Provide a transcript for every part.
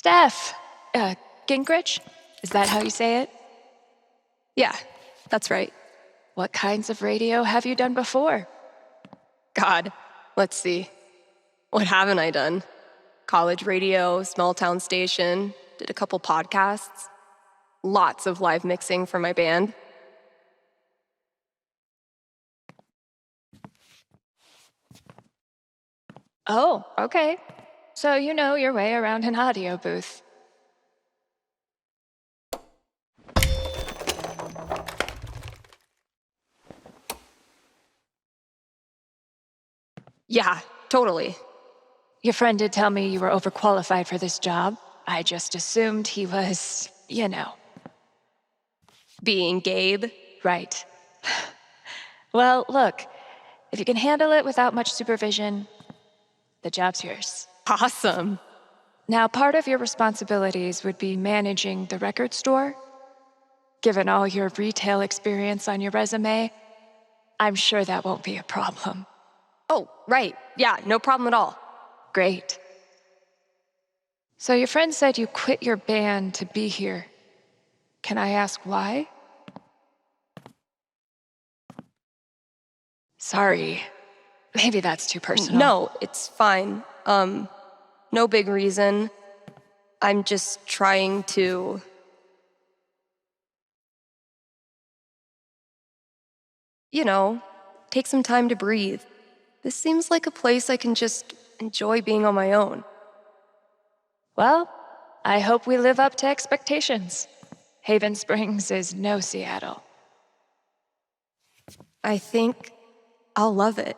Steph. Gingrich? Is that how you say it? Yeah, that's right. What kinds of radio have you done before? God, let's see. What haven't I done? College radio, small town station, did a couple podcasts. Lots of live mixing for my band. Oh, okay. So you know your way around an audio booth. Yeah, totally. Your friend did tell me you were overqualified for this job. I just assumed he was, you know. Being Gabe. Right. Well, look, if you can handle it without much supervision, the job's yours. Awesome. Now, part of your responsibilities would be managing the record store. Given all your retail experience on your resume, I'm sure that won't be a problem. Oh, right. Yeah, no problem at all. Great. So your friend said you quit your band to be here. Can I ask why? Sorry. Maybe that's too personal. No, it's fine. No big reason. I'm just trying to... You know, take some time to breathe. This seems like a place I can just enjoy being on my own. Well, I hope we live up to expectations. Haven Springs is no Seattle. I think I'll love it.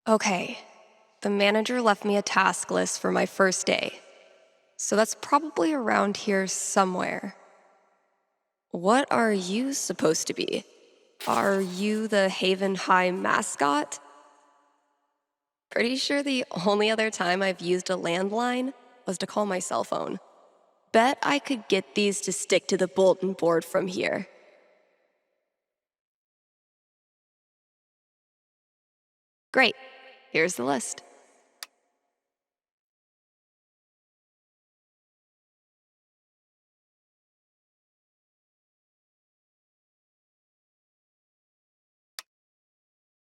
Okay, the manager left me a task list for my first day. So that's probably around here somewhere. What are you supposed to be? Are you the Haven High mascot? Pretty sure the only other time I've used a landline was to call my cell phone. Bet I could get these to stick to the bulletin board from here. Great, here's the list.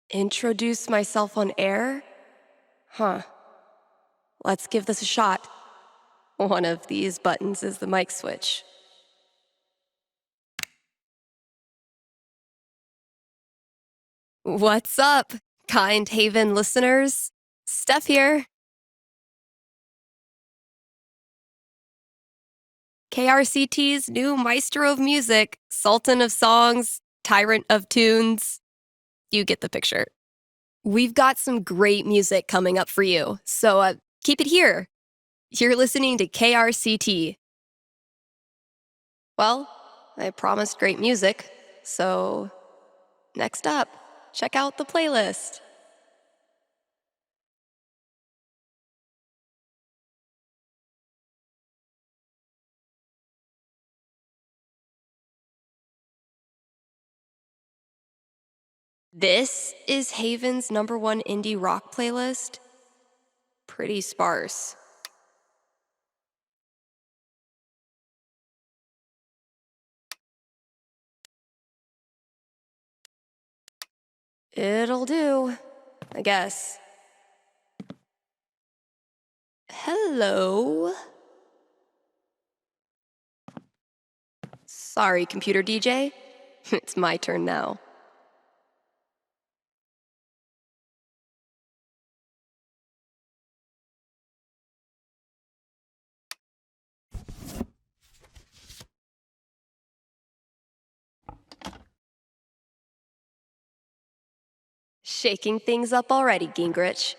Introduce myself on air? Huh. Let's give this a shot. One of these buttons is the mic switch. What's up, kind Haven listeners? Steph here. KRCT's new maestro of music, sultan of songs, tyrant of tunes. You get the picture. We've got some great music coming up for you, so keep it here. You're listening to KRCT. Well, I promised great music, so next up, check out the playlist. This is Haven's #1 indie rock playlist. Pretty sparse. It'll do, I guess. Hello? Sorry, computer DJ. It's my turn now. Shaking things up already, Gingrich.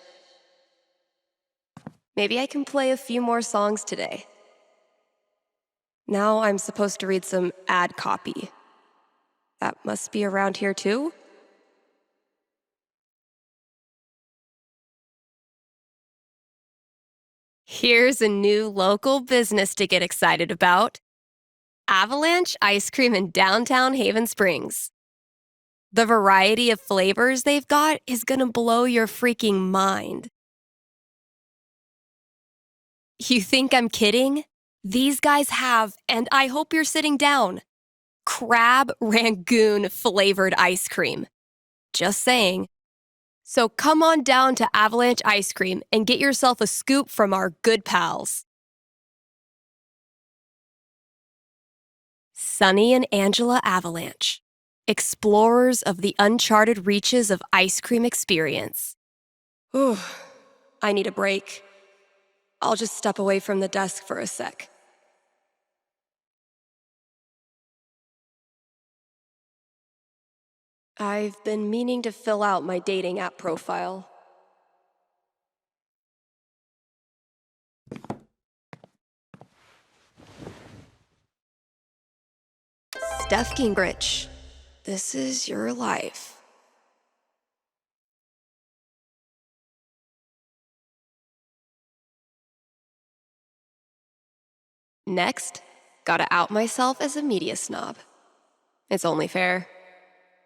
Maybe I can play a few more songs today. Now I'm supposed to read some ad copy. That must be around here too? Here's a new local business to get excited about. Avalanche Ice Cream in downtown Haven Springs. The variety of flavors they've got is gonna blow your freaking mind. You think I'm kidding? These guys have, and I hope you're sitting down, crab rangoon flavored ice cream. Just saying. So come on down to Avalanche Ice Cream and get yourself a scoop from our good pals. Sunny and Angela Avalanche, explorers of the uncharted reaches of ice cream experience. Whew, I need a break. I'll just step away from the desk for a sec. I've been meaning to fill out my dating app profile. Steph Gingrich, this is your life. Next, gotta out myself as a media snob. It's only fair.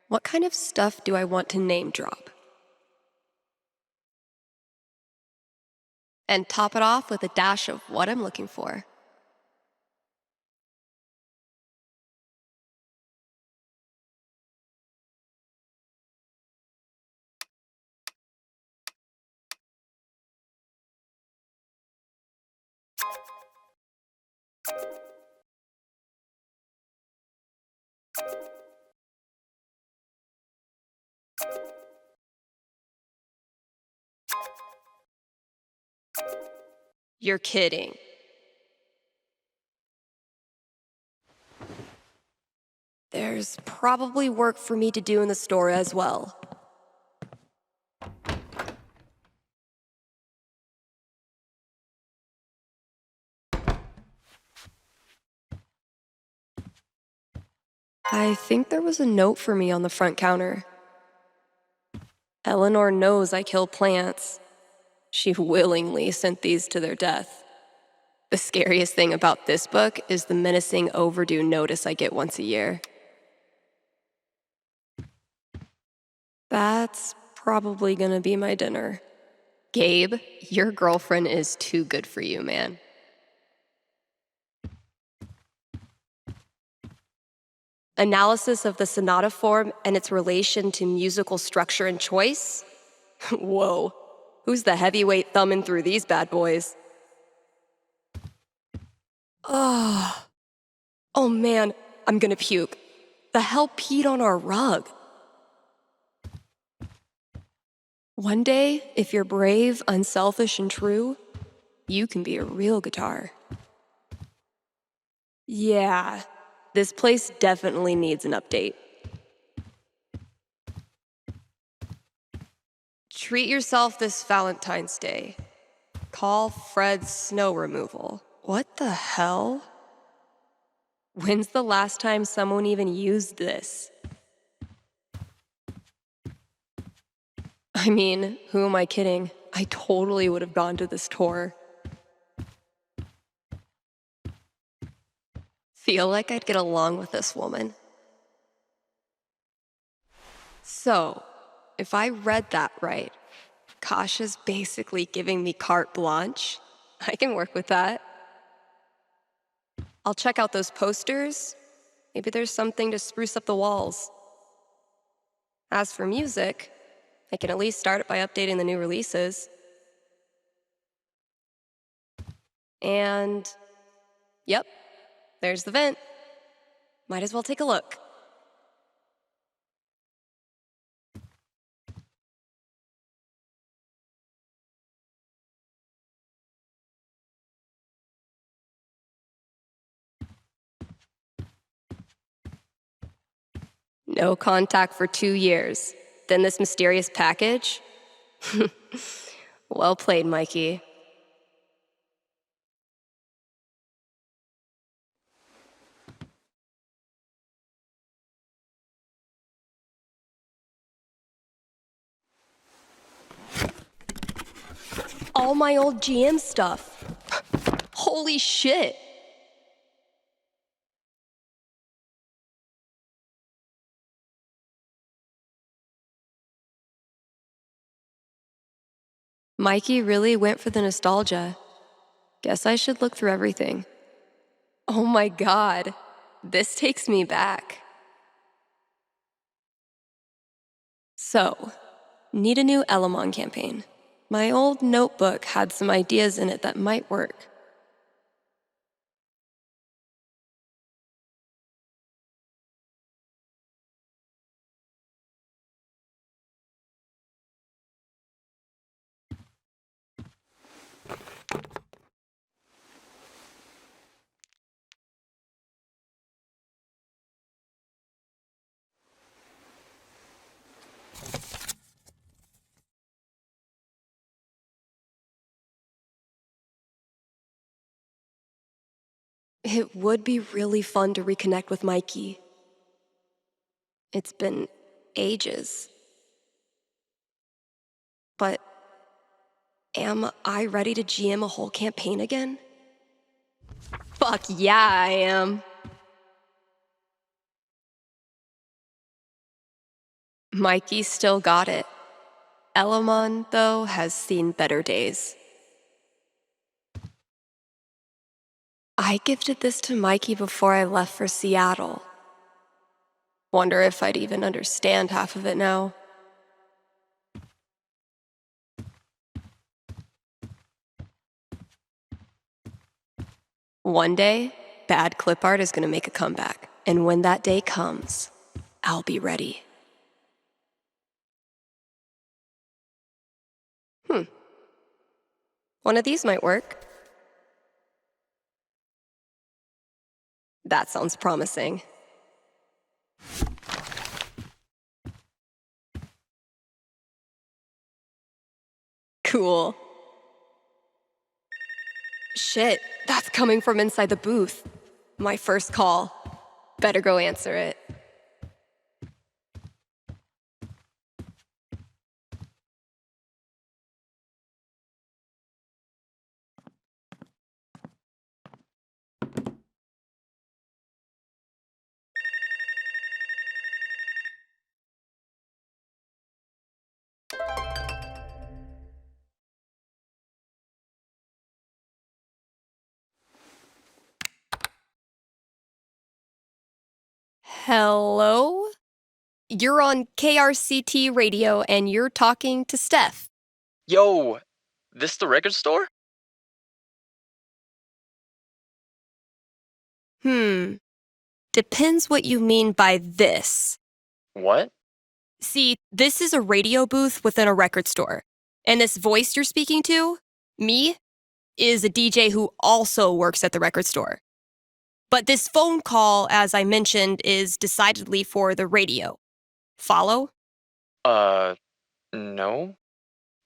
What kind of stuff do I want to name drop? And top it off with a dash of what I'm looking for. You're kidding. There's probably work for me to do in the store as well. I think there was a note for me on the front counter. Eleanor knows I kill plants. She willingly sent these to their death. The scariest thing about this book is the menacing overdue notice I get once a year. That's probably gonna be my dinner. Gabe, your girlfriend is too good for you, man. Analysis of the sonata form and its relation to musical structure and choice? Whoa, who's the heavyweight thumbing through these bad boys? Oh man, I'm gonna puke. The hell peed on our rug? One day, if you're brave, unselfish, and true, you can be a real guitar. Yeah, this place definitely needs an update. Treat yourself this Valentine's Day. Call Fred's snow removal. What the hell? When's the last time someone even used this? I mean, who am I kidding? I totally would have gone to this tour. Feel like I'd get along with this woman. So, if I read that right, Kasha's basically giving me carte blanche. I can work with that. I'll check out those posters. Maybe there's something to spruce up the walls. As for music, I can at least start it by updating the new releases. And, yep, there's the vent. Might as well take a look. No contact for 2 years. Then this mysterious package? Well played, Mikey. All my old GM stuff. Holy shit. Mikey really went for the nostalgia. Guess I should look through everything. Oh my god, this takes me back. So, need a new Elamon campaign. My old notebook had some ideas in it that might work. It would be really fun to reconnect with Mikey. It's been ages. But am I ready to GM a whole campaign again? Fuck yeah, I am. Mikey still got it. Elamon, though, has seen better days. I gifted this to Mikey before I left for Seattle. Wonder if I'd even understand half of it now. One day, bad clip art is gonna make a comeback. And when that day comes, I'll be ready. One of these might work. That sounds promising. Cool. Shit, that's coming from inside the booth. My first call. Better go answer it. Hello? You're on KRCT radio and you're talking to Steph. Yo, this the record store? Depends what you mean by this. What? See, this is a radio booth within a record store. And this voice you're speaking to, me, is a DJ who also works at the record store. But this phone call, as I mentioned, is decidedly for the radio. Follow? No.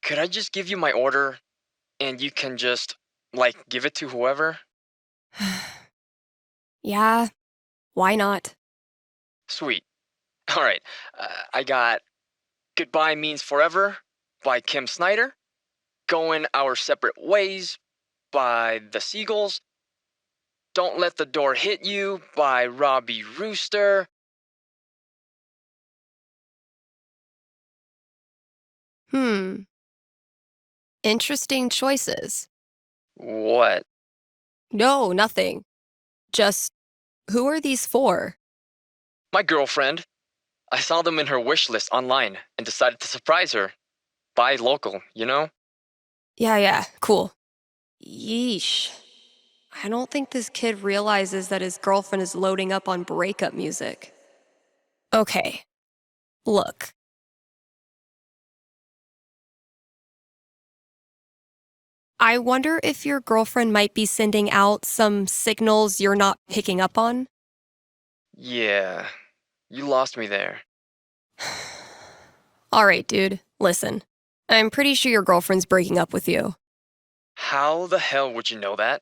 Could I just give you my order and you can just, give it to whoever? Yeah, why not? Sweet. Alright, I got Goodbye Means Forever by Kim Snyder, Going Our Separate Ways by The Seagulls, Don't Let the Door Hit You by Robbie Rooster. Interesting choices. What? No, nothing. Just, who are these for? My girlfriend. I saw them in her wish list online and decided to surprise her. Buy local, you know? Yeah, cool. Yeesh. I don't think this kid realizes that his girlfriend is loading up on breakup music. Okay, look. I wonder if your girlfriend might be sending out some signals you're not picking up on? Yeah, you lost me there. All right, dude, listen. I'm pretty sure your girlfriend's breaking up with you. How the hell would you know that?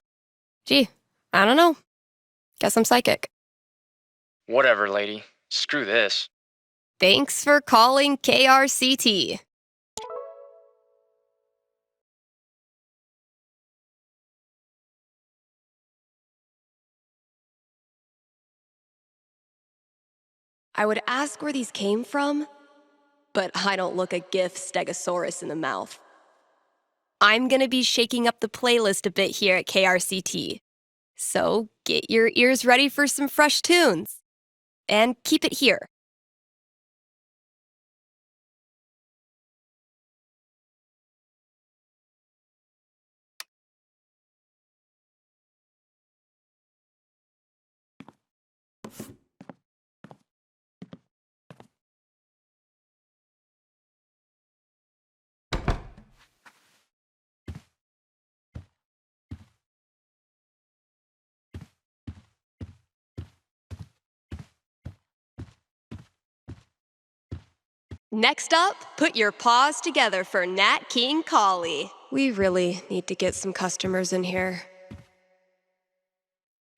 Gee, I don't know. Guess I'm psychic. Whatever, lady. Screw this. Thanks for calling KRCT. I would ask where these came from, but I don't look a GIF stegosaurus in the mouth. I'm gonna be shaking up the playlist a bit here at KRCT. So get your ears ready for some fresh tunes. And keep it here. Next up, put your paws together for Nat King Collie. We really need to get some customers in here.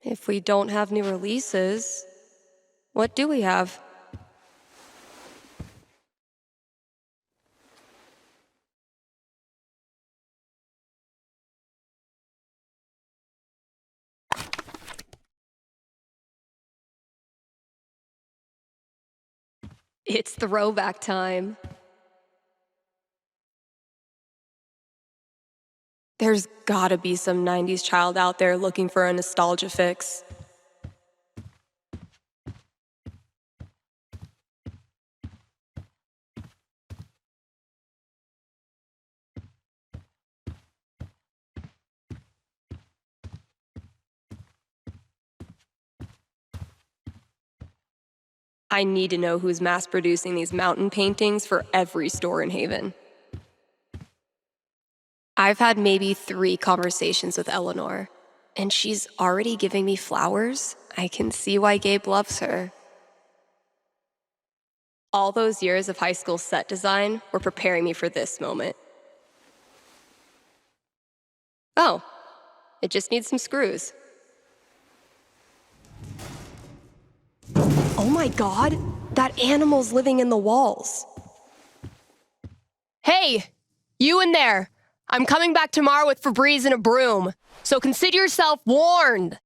If we don't have new releases, what do we have? It's throwback time. There's gotta be some 90s child out there looking for a nostalgia fix. I need to know who's mass-producing these mountain paintings for every store in Haven. I've had maybe 3 conversations with Eleanor, and she's already giving me flowers. I can see why Gabe loves her. All those years of high school set design were preparing me for this moment. Oh, it just needs some screws. Oh my god, that animal's living in the walls. Hey, you in there! I'm coming back tomorrow with Febreze and a broom, so consider yourself warned!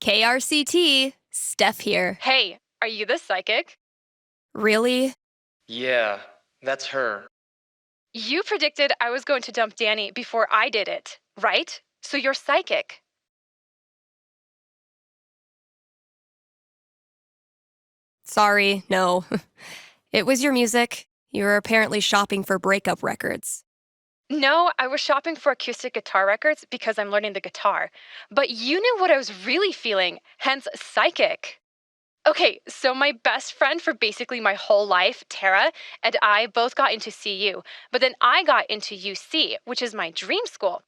KRCT, Steph here. Hey, are you the psychic? Really? Yeah, that's her. You predicted I was going to dump Danny before I did it, right? So you're psychic. Sorry, no. It was your music. You were apparently shopping for breakup records. No, I was shopping for acoustic guitar records because I'm learning the guitar. But you knew what I was really feeling, hence psychic. Okay, so my best friend for basically my whole life, Tara, and I both got into CU, but then I got into UC, which is my dream school.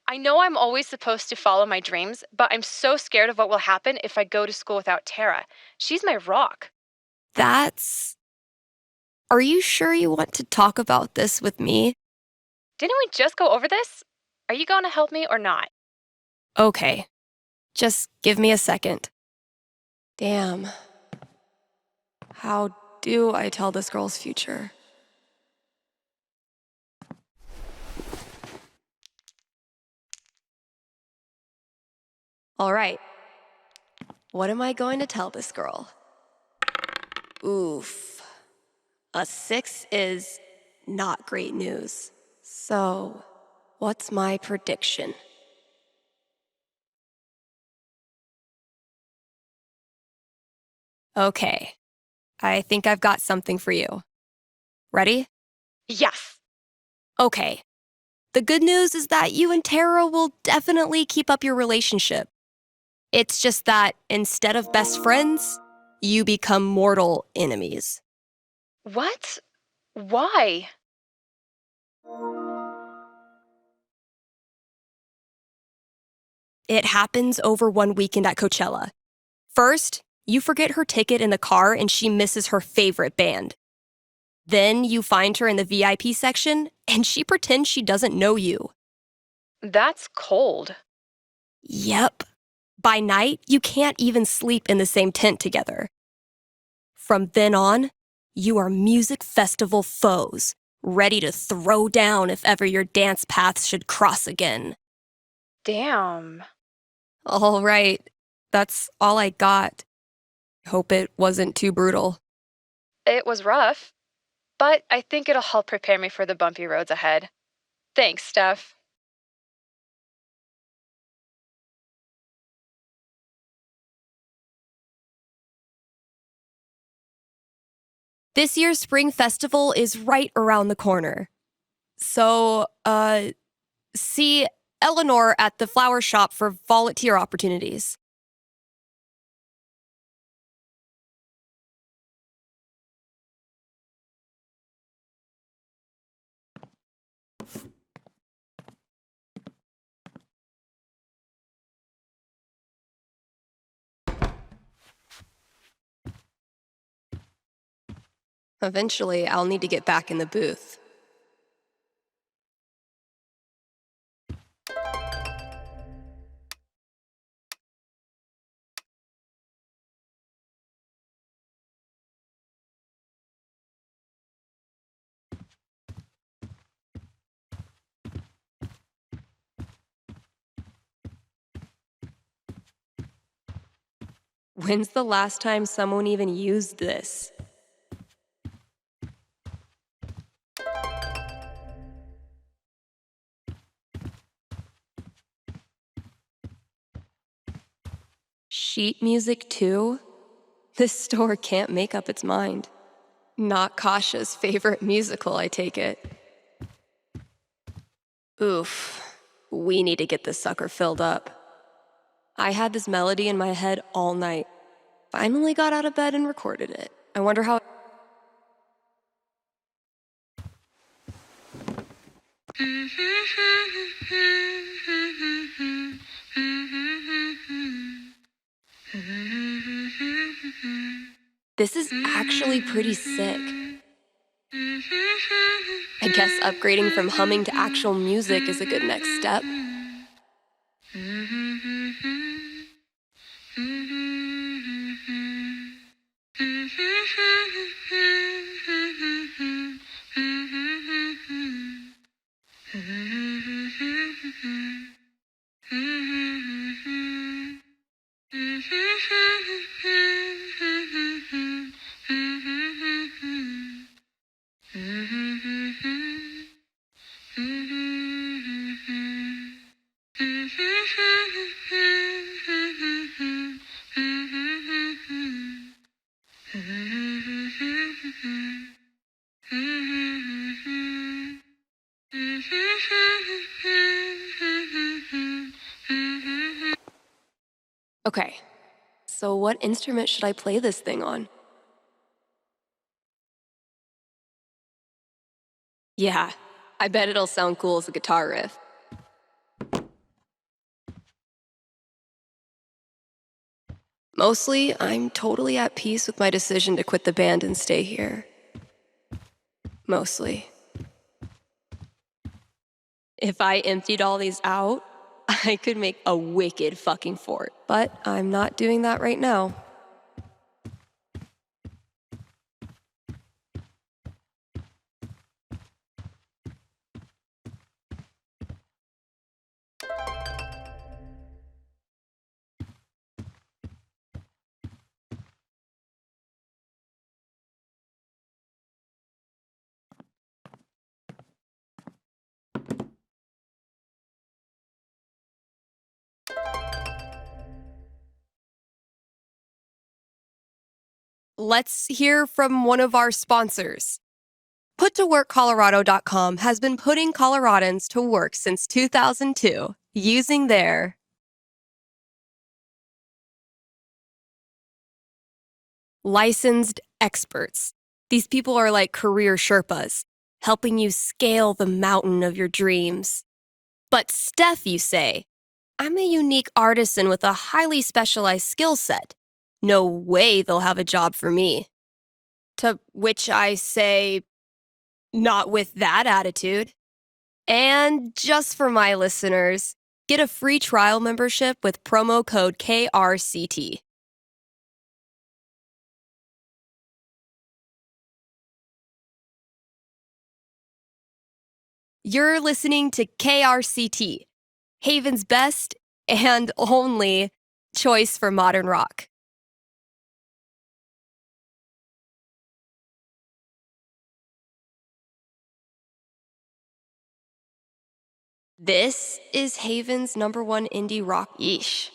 I know I'm always supposed to follow my dreams, but I'm so scared of what will happen if I go to school without Tara. She's my rock. That's... Are you sure you want to talk about this with me? Didn't we just go over this? Are you going to help me or not? Okay. Just give me a second. Damn. How do I tell this girl's future? All right. What am I going to tell this girl? Oof. A 6 is not great news. So, what's my prediction? Okay. I think I've got something for you. Ready? Yes. Okay. The good news is that you and Tara will definitely keep up your relationship. It's just that instead of best friends, you become mortal enemies. What? Why? It happens over one weekend at Coachella. First, you forget her ticket in the car and she misses her favorite band. Then you find her in the VIP section and she pretends she doesn't know you. That's cold. Yep. By night, you can't even sleep in the same tent together. From then on, you are music festival foes, ready to throw down if ever your dance paths should cross again. Damn. All right, that's all I got. Hope it wasn't too brutal. It was rough, but I think it'll help prepare me for the bumpy roads ahead. Thanks, Steph. This year's spring festival is right around the corner. So, see Eleanor at the flower shop for volunteer opportunities. Eventually, I'll need to get back in the booth. When's the last time someone even used this? Sheet music too? This store can't make up its mind. Not Kasha's favorite musical, I take it. Oof. We need to get this sucker filled up. I had this melody in my head all night. Finally got out of bed and recorded it. I wonder how... This is actually pretty sick. I guess upgrading from humming to actual music is a good next step. Okay, so what instrument should I play this thing on? Yeah, I bet it'll sound cool as a guitar riff. Mostly, I'm totally at peace with my decision to quit the band and stay here. Mostly. If I emptied all these out, I could make a wicked fucking fort. But I'm not doing that right now. Let's hear from one of our sponsors. PutToWorkColorado.com has been putting Coloradans to work since 2002 using their licensed experts. These people are like career Sherpas, helping you scale the mountain of your dreams. But Steph, you say, I'm a unique artisan with a highly specialized skill set. No way they'll have a job for me. To which I say, not with that attitude. And just for my listeners, Get a free trial membership with promo code KRCT. You're listening to KRCT, Haven's best and only choice for modern rock. This is Haven's #1 indie rock. Yeesh.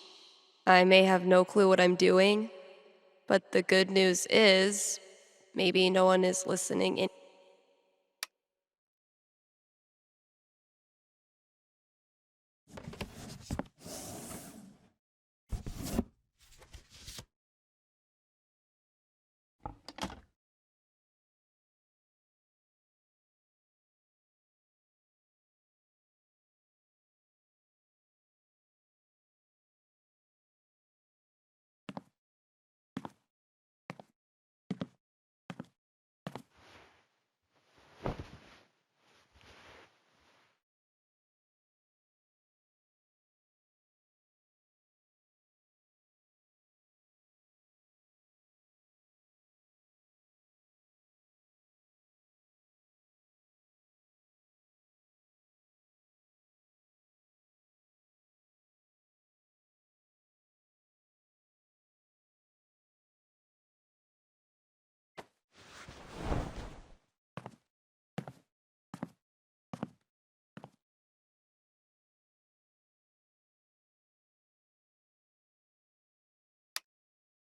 I may have no clue what I'm doing, but the good news is maybe no one is listening in.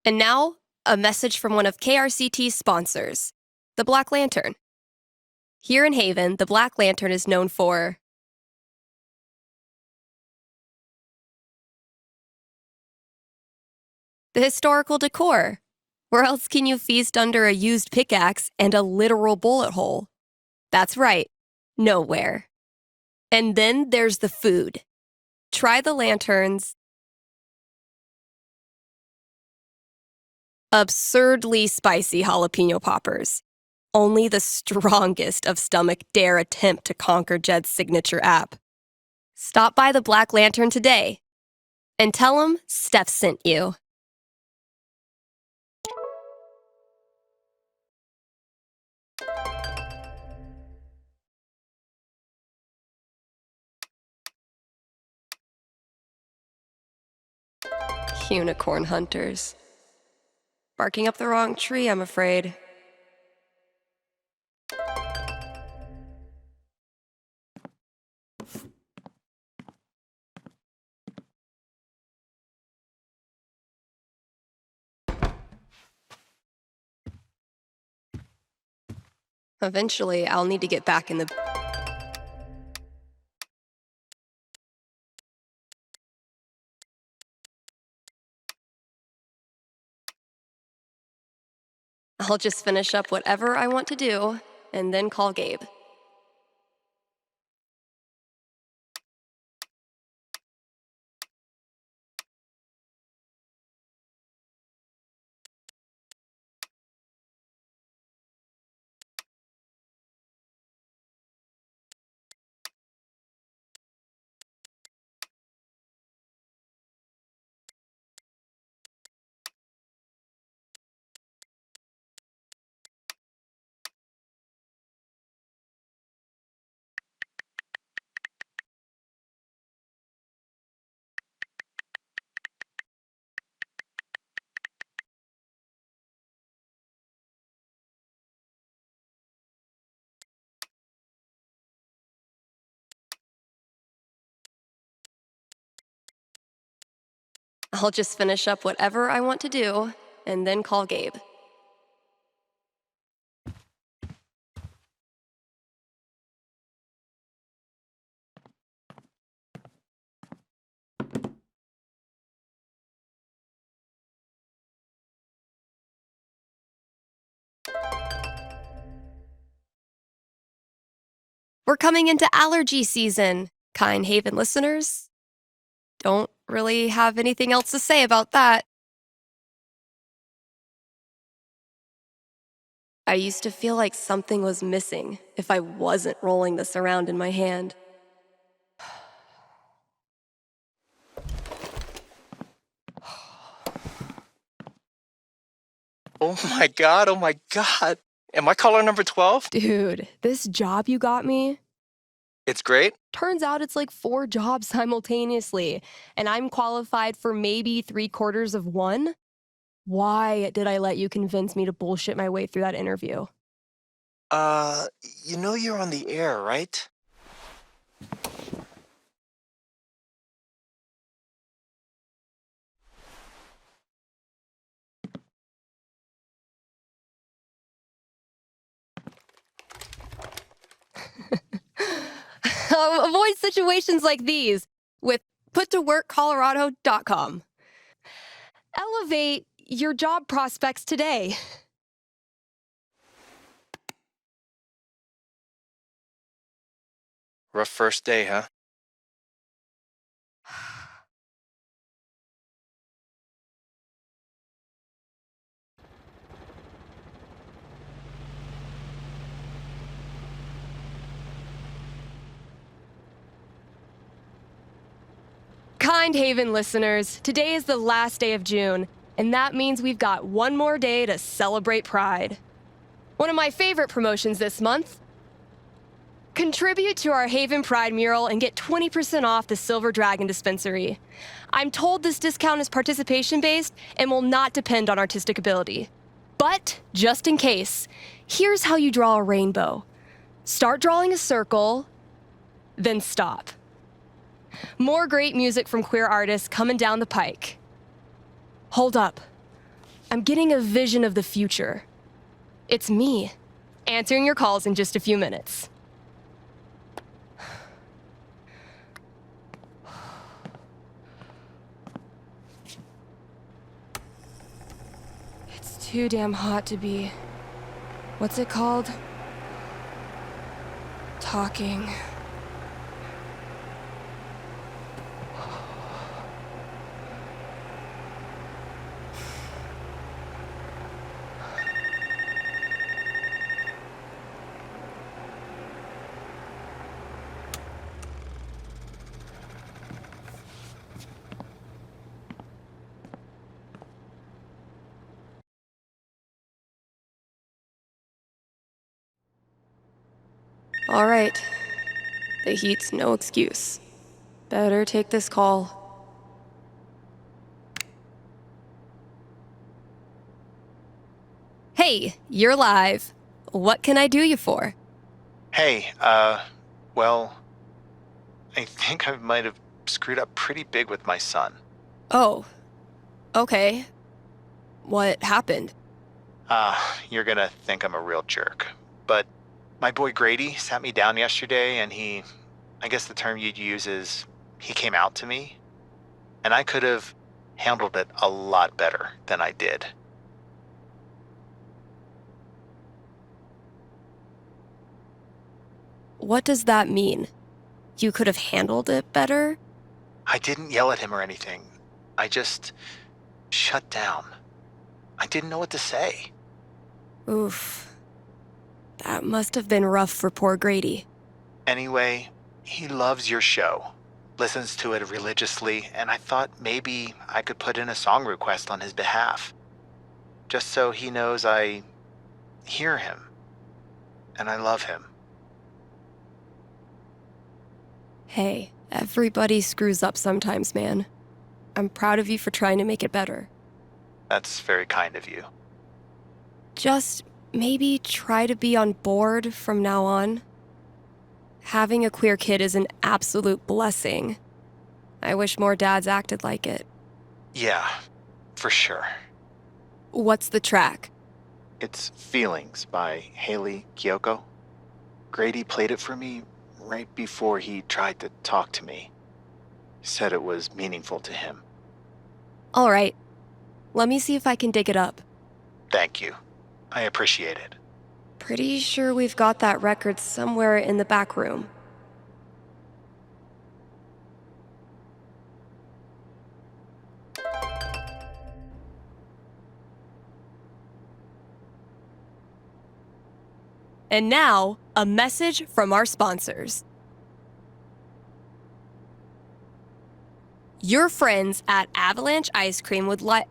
And now, a message from one of KRCT's sponsors, the Black Lantern. Here in Haven, the Black Lantern is known for the historical decor. Where else can you feast under a used pickaxe and a literal bullet hole? That's right, nowhere. And then there's the food. Try the Lantern's absurdly spicy jalapeno poppers. Only the strongest of stomach dare attempt to conquer Jed's signature app. Stop by the Black Lantern today and tell him Steph sent you. Unicorn hunters. Barking up the wrong tree, I'm afraid. Eventually, I'll need to get back in the... I'll just finish up whatever I want to do and then call Gabe. I'll just finish up whatever I want to do and then call Gabe. We're coming into allergy season, kind Haven listeners. Don't really have anything else to say about that. I used to feel like something was missing if I wasn't rolling this around in my hand. Oh my god, oh my god. Am I caller number 12? Dude, this job you got me, It's great. turns out it's like 4 jobs simultaneously, and I'm qualified for maybe 3/4 of one? Why did I let you convince me to bullshit my way through that interview? You know you're on the air, right? Avoid situations like these with puttoworkcolorado.com. Elevate your job prospects today. Rough first day, huh? Kind Haven listeners, today is the last day of June, and that means we've got one more day to celebrate Pride. One of my favorite promotions this month. Contribute to our Haven Pride mural and get 20% off the Silver Dragon dispensary. I'm told this discount is participation-based and will not depend on artistic ability. But, just in case, here's how you draw a rainbow. Start drawing a circle, then stop. More great music from queer artists coming down the pike. Hold up. I'm getting a vision of the future. It's me, answering your calls in just a few minutes. It's too damn hot to be... what's it called? Talking. All right. The heat's no excuse. Better take this call. Hey, you're live. What can I do you for? Hey, well, I think I might have screwed up pretty big with my son. Oh, okay. What happened? You're gonna think I'm a real jerk. But my boy Grady sat me down yesterday and I guess the term you'd use is, he came out to me. And I could have handled it a lot better than I did. What does that mean? You could have handled it better? I didn't yell at him or anything. I just shut down. I didn't know what to say. Oof. That must have been rough for poor Grady. Anyway, he loves your show, listens to it religiously, and I thought maybe I could put in a song request on his behalf. Just so he knows I hear him and I love him. Hey, everybody screws up sometimes, man. I'm proud of you for trying to make it better. That's very kind of you. Just maybe try to be on board from now on. Having a queer kid is an absolute blessing. I wish more dads acted like it. Yeah, for sure. What's the track? It's Feelings by Haley Kiyoko. Grady played it for me right before he tried to talk to me. Said it was meaningful to him. All right. Let me see if I can dig it up. Thank you. I appreciate it. Pretty sure we've got that record somewhere in the back room. And now, a message from our sponsors. Your friends at Avalanche Ice Cream would like...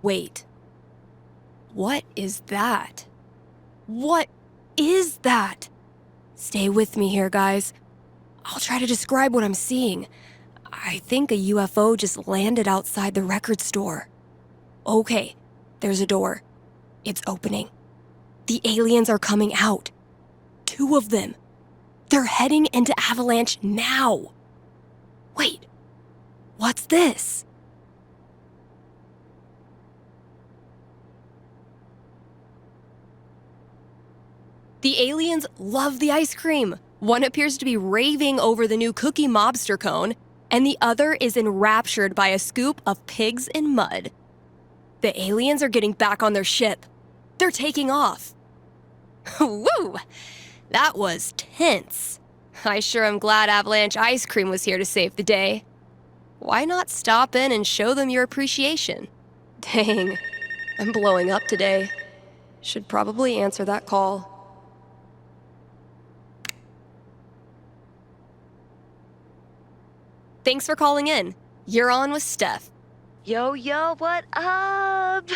Wait. What is that? What is that? Stay with me here, guys. I'll try to describe what I'm seeing. I think a UFO just landed outside the record store. Okay, there's a door. It's opening. The aliens are coming out. 2 of them. They're heading into Avalanche now. Wait, what's this? The aliens love the ice cream. One appears to be raving over the new Cookie Mobster cone, and the other is enraptured by a scoop of pigs in mud. The aliens are getting back on their ship. They're taking off. Woo! That was tense. I sure am glad Avalanche Ice Cream was here to save the day. Why not stop in and show them your appreciation? Dang, I'm blowing up today. Should probably answer that call. Thanks for calling in. You're on with Steph. Yo, what up?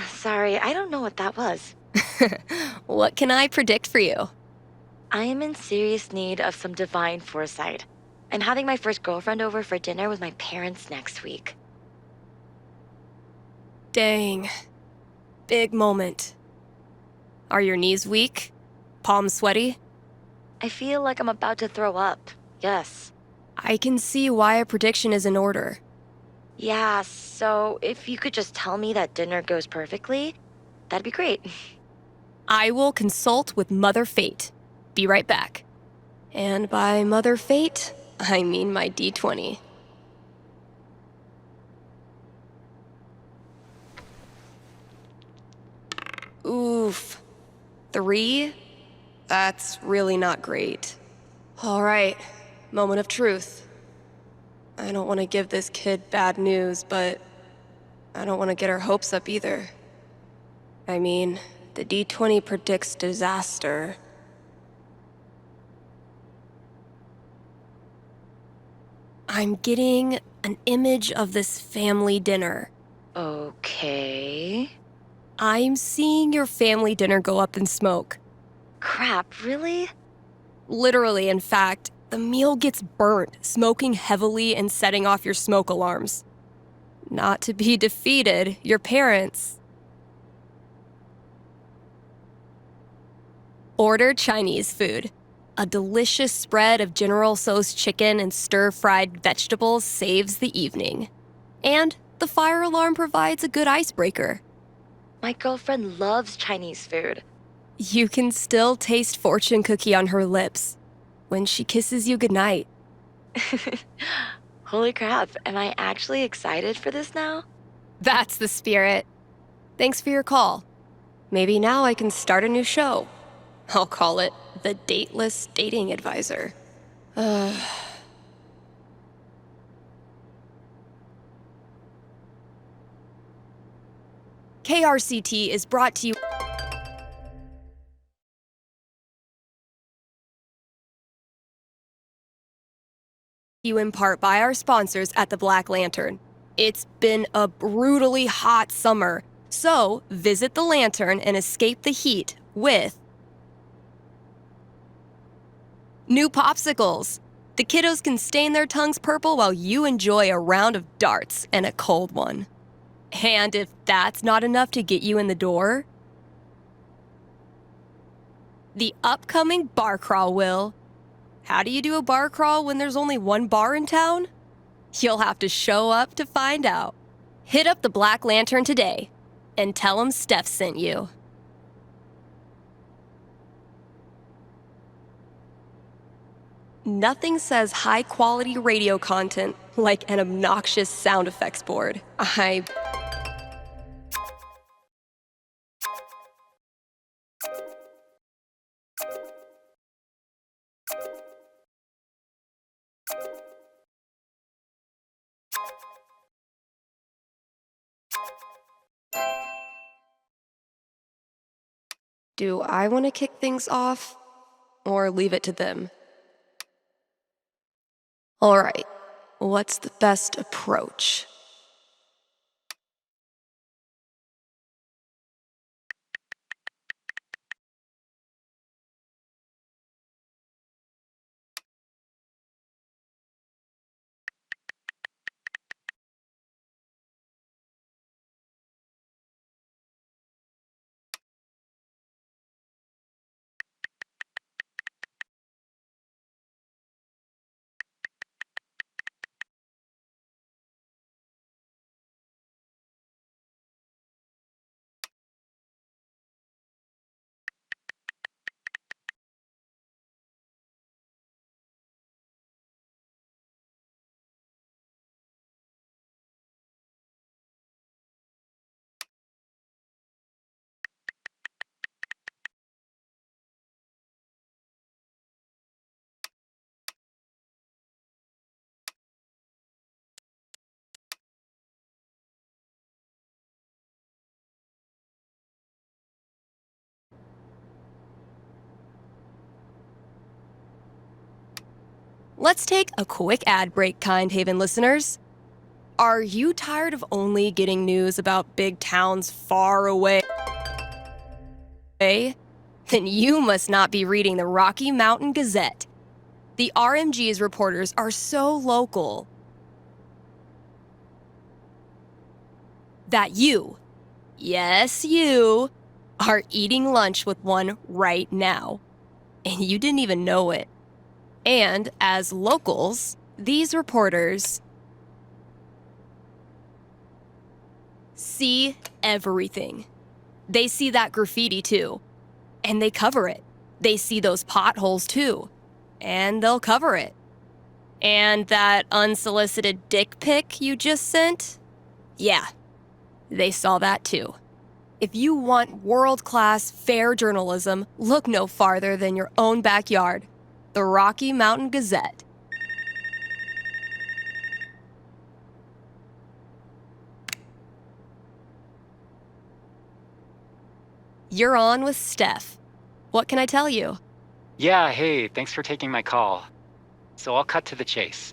Sorry, I don't know what that was. What can I predict for you? I am in serious need of some divine foresight. I'm having my first girlfriend over for dinner with my parents next week. Dang. Big moment. Are your knees weak? Palms sweaty? I feel like I'm about to throw up. Yes. I can see why a prediction is in order. Yeah, so if you could just tell me that dinner goes perfectly, that'd be great. I will consult with Mother Fate. Be right back. And by Mother Fate, I mean my D20. Oof. 3? That's really not great. All right, moment of truth. I don't want to give this kid bad news, but I don't want to get her hopes up either. I mean, the D20 predicts disaster. I'm getting an image of this family dinner. Okay. I'm seeing your family dinner go up in smoke. Crap, really? Literally, in fact, the meal gets burnt, smoking heavily and setting off your smoke alarms. Not to be defeated, your parents order Chinese food. A delicious spread of General Tso's chicken and stir-fried vegetables saves the evening. And the fire alarm provides a good icebreaker. My girlfriend loves Chinese food. You can still taste fortune cookie on her lips when she kisses you goodnight. Holy crap, am I actually excited for this now? That's the spirit. Thanks for your call. Maybe now I can start a new show. I'll call it The Dateless Dating Advisor. KRCT is brought to you in part by our sponsors at the Black Lantern. It's been a brutally hot summer, so visit the Lantern and escape the heat with new popsicles. The kiddos can stain their tongues purple while you enjoy a round of darts and a cold one. And if that's not enough to get you in the door, the upcoming bar crawl will. How do you do a bar crawl when there's only one bar in town? You'll have to show up to find out. Hit up the Black Lantern today and tell them Steph sent you. Nothing says high-quality radio content like an obnoxious sound effects board. Do I want to kick things off or leave it to them? All right, what's the best approach? Let's take a quick ad break, Kind Haven listeners. Are you tired of only getting news about big towns far away? Then you must not be reading the Rocky Mountain Gazette. The RMG's reporters are so local that you, yes, you, are eating lunch with one right now. And you didn't even know it. And as locals, these reporters see everything. They see that graffiti too, and they cover it. They see those potholes too, and they'll cover it. And that unsolicited dick pic you just sent? Yeah, they saw that too. If you want world-class, fair journalism, look no farther than your own backyard. The Rocky Mountain Gazette. You're on with Steph. What can I tell you? Yeah, hey, thanks for taking my call. So I'll cut to the chase.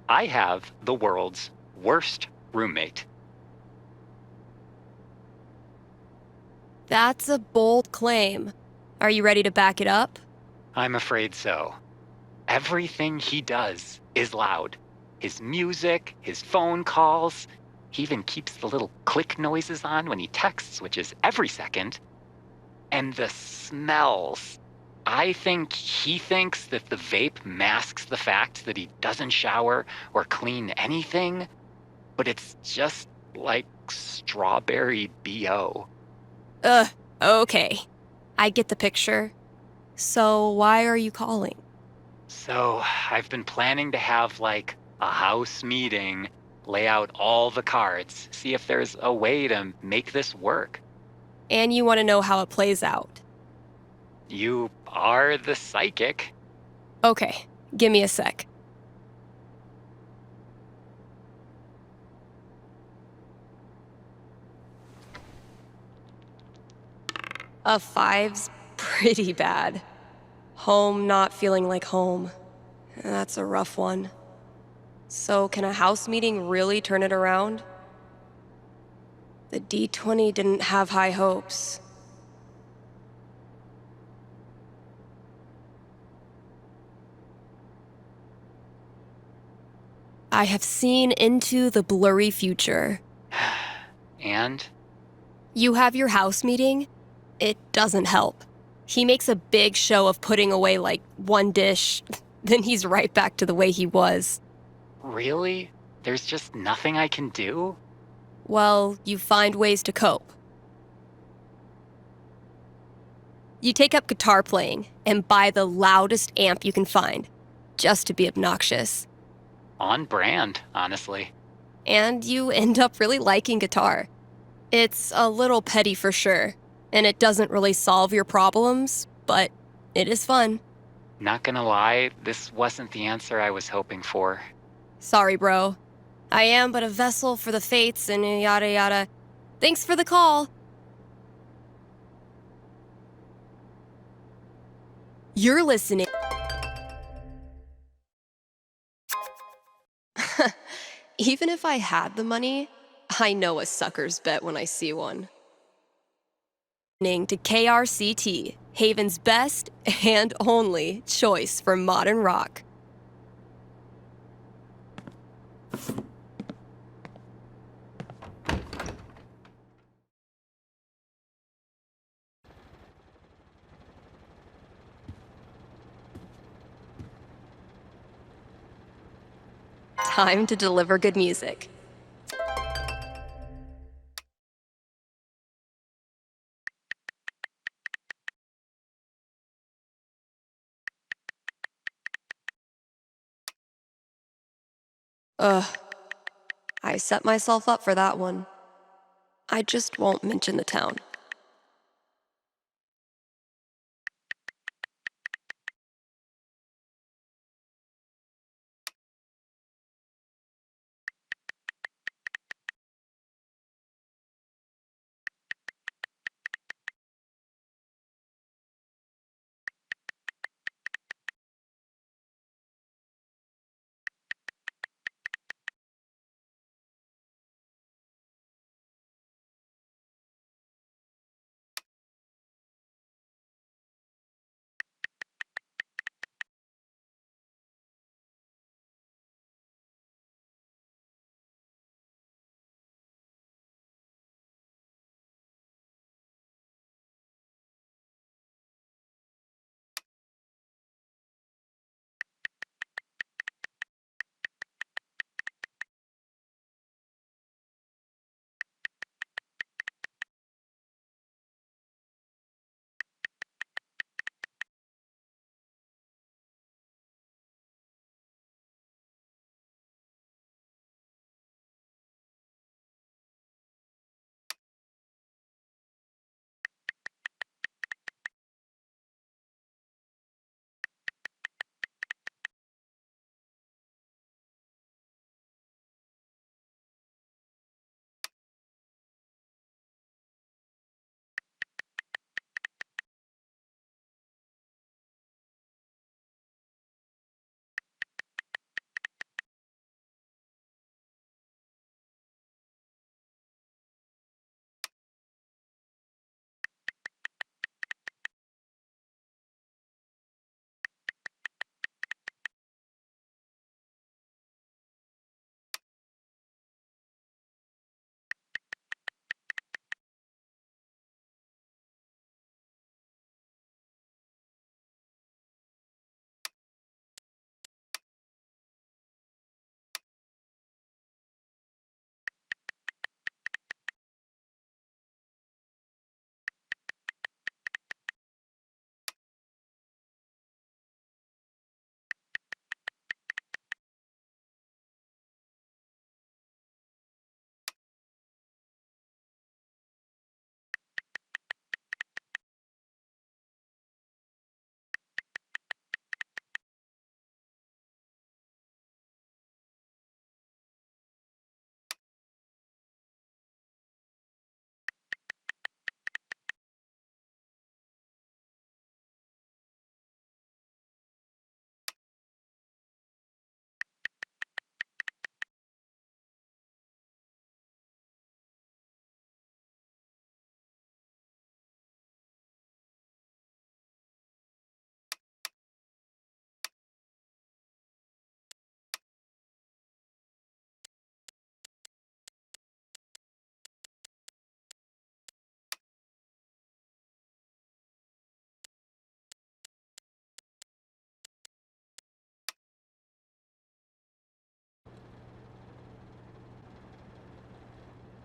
I have the world's worst roommate. That's a bold claim. Are you ready to back it up? I'm afraid so. Everything he does is loud. His music, his phone calls. He even keeps the little click noises on when he texts, which is every second. And the smells. I think he thinks that the vape masks the fact that he doesn't shower or clean anything, but it's just like strawberry BO. Okay. I get the picture. So why are you calling? So I've been planning to have like a house meeting, lay out all the cards, see if there's a way to make this work. And you want to know how it plays out. You are the psychic. Okay, give me a sec. A 5's pretty bad. Home not feeling like home. That's a rough one. So can a house meeting really turn it around? The D20 didn't have high hopes. I have seen into the blurry future. And? You have your house meeting? It doesn't help. He makes a big show of putting away like one dish, then he's right back to the way he was. Really? There's just nothing I can do? Well, you find ways to cope. You take up guitar playing and buy the loudest amp you can find, just to be obnoxious. On brand, honestly. And you end up really liking guitar. It's a little petty for sure, and it doesn't really solve your problems, but it is fun. Not gonna lie, this wasn't the answer I was hoping for. Sorry, bro. I am but a vessel for the fates and yada yada. Thanks for the call. You're listening. Even if I had the money, I know a sucker's bet when I see one. Listening to KRCT, Haven's best and only choice for modern rock. Time to deliver good music. Ugh. I set myself up for that one. I just won't mention the town.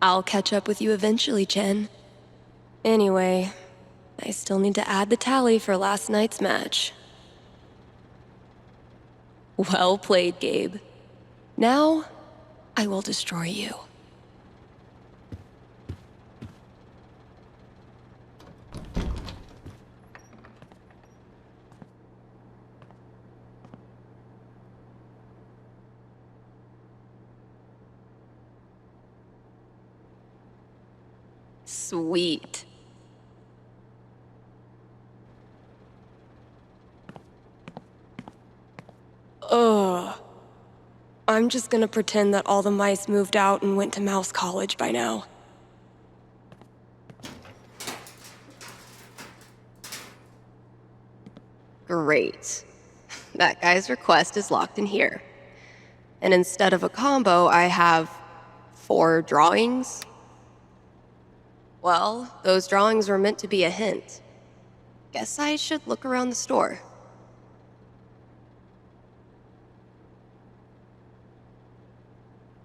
I'll catch up with you eventually, Chen. Anyway, I still need to add the tally for last night's match. Well played, Gabe. Now, I will destroy you. Sweet. Ugh. I'm just gonna pretend that all the mice moved out and went to mouse college by now. Great. That guy's request is locked in here. And instead of a combo, I have 4 drawings. Well, those drawings were meant to be a hint. Guess I should look around the store.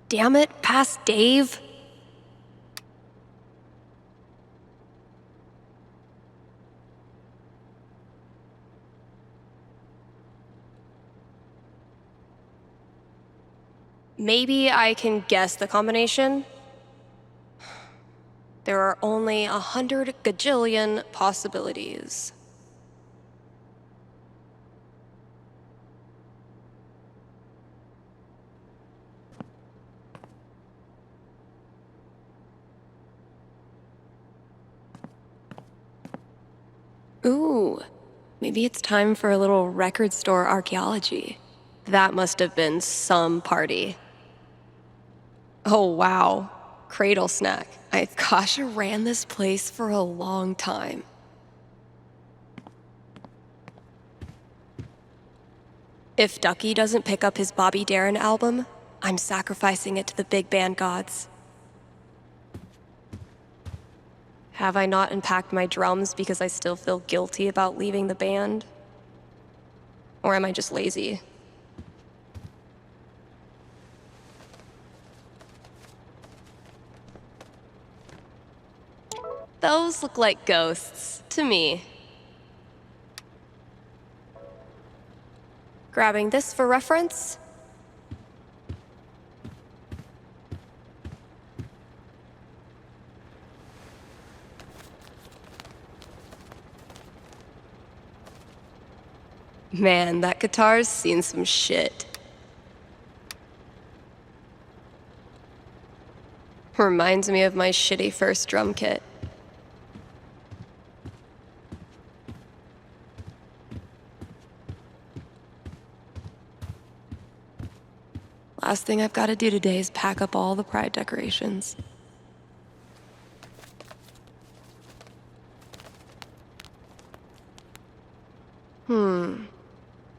Damn it, past Dave. Maybe I can guess the combination? There are only 100 gajillion possibilities. Ooh, maybe it's time for a little record store archaeology. That must have been some party. Oh wow, cradle snack. Kasha ran this place for a long time. If Ducky doesn't pick up his Bobby Darin album, I'm sacrificing it to the big band gods. Have I not unpacked my drums because I still feel guilty about leaving the band? Or am I just lazy? Those look like ghosts to me. Grabbing this for reference. Man, that guitar's seen some shit. Reminds me of my shitty first drum kit. Last thing I've got to do today is pack up all the pride decorations.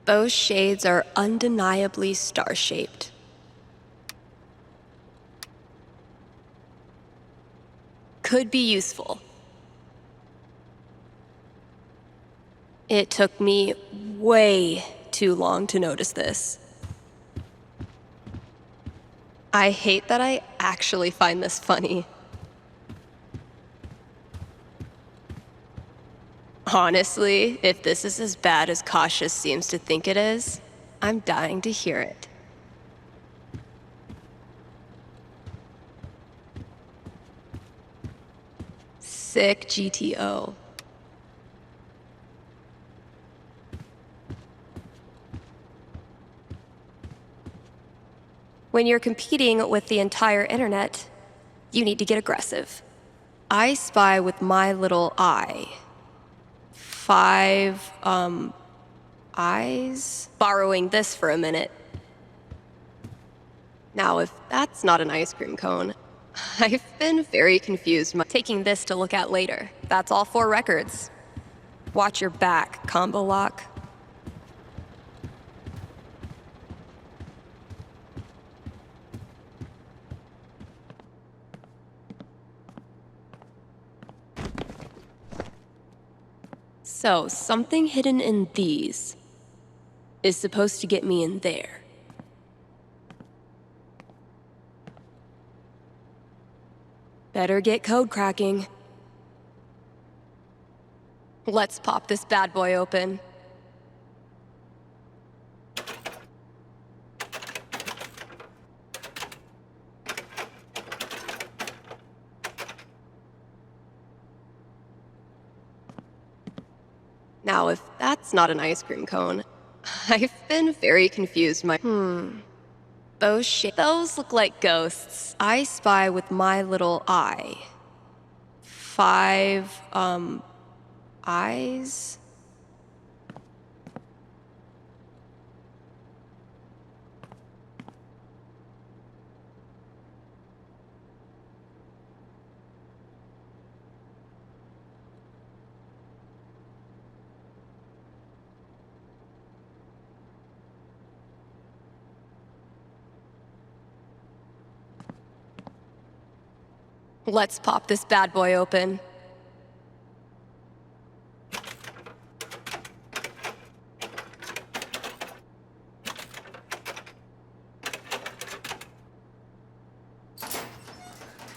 Those shades are undeniably star-shaped. Could be useful. It took me way too long to notice this. I hate that I actually find this funny. Honestly, if this is as bad as Cautious seems to think it is, I'm dying to hear it. Sick GTO. When you're competing with the entire internet, you need to get aggressive. I spy with my little eye. 5, eyes? Borrowing this for a minute. Now, if that's not an ice cream cone, I've been very confused. Taking this to look at later. That's all 4 records. Watch your back, combo lock. So, something hidden in these is supposed to get me in there. Better get code cracking. Let's pop this bad boy open. Now, if that's not an ice cream cone, I've been very confused. Those look like ghosts. I spy with my little eye. 5, eyes? Let's pop this bad boy open.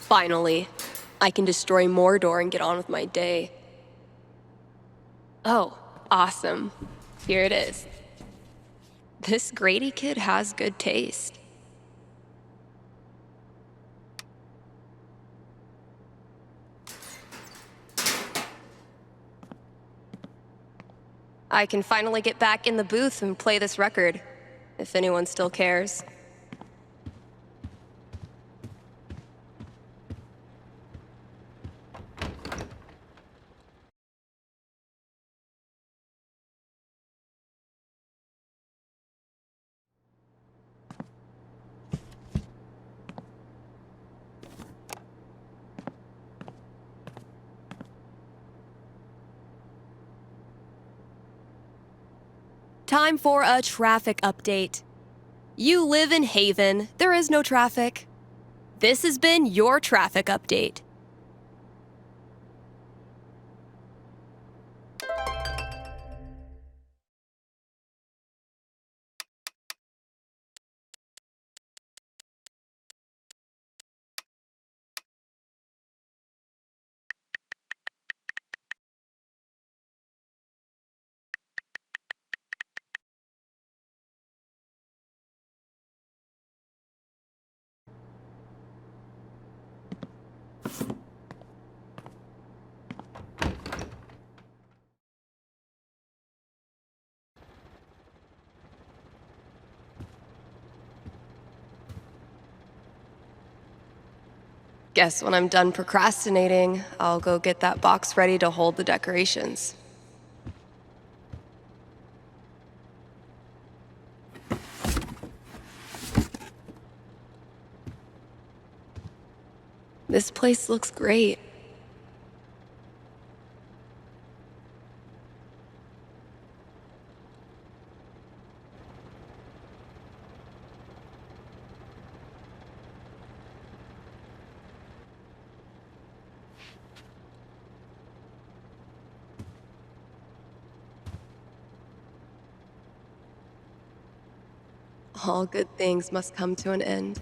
Finally, I can destroy Mordor and get on with my day. Oh, awesome. Here it is. This Grady kid has good taste. I can finally get back in the booth and play this record, if anyone still cares. Time for a traffic update. You live in Haven, there is no traffic. This has been your traffic update. Guess when I'm done procrastinating, I'll go get that box ready to hold the decorations. This place looks great. All good things must come to an end,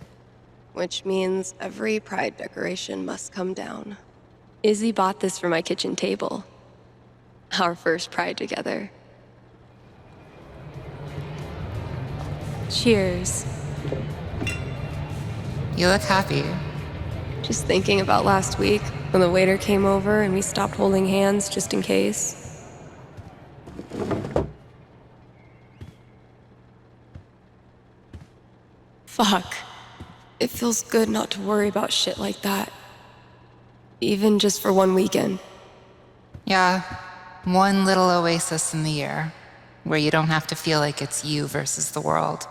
which means every Pride decoration must come down. Izzy bought this for my kitchen table. Our first Pride together. Cheers. You look happy. Just thinking about last week when the waiter came over and we stopped holding hands just in case. Fuck. It feels good not to worry about shit like that. Even just for one weekend. Yeah, one little oasis in the year, where you don't have to feel like it's you versus the world.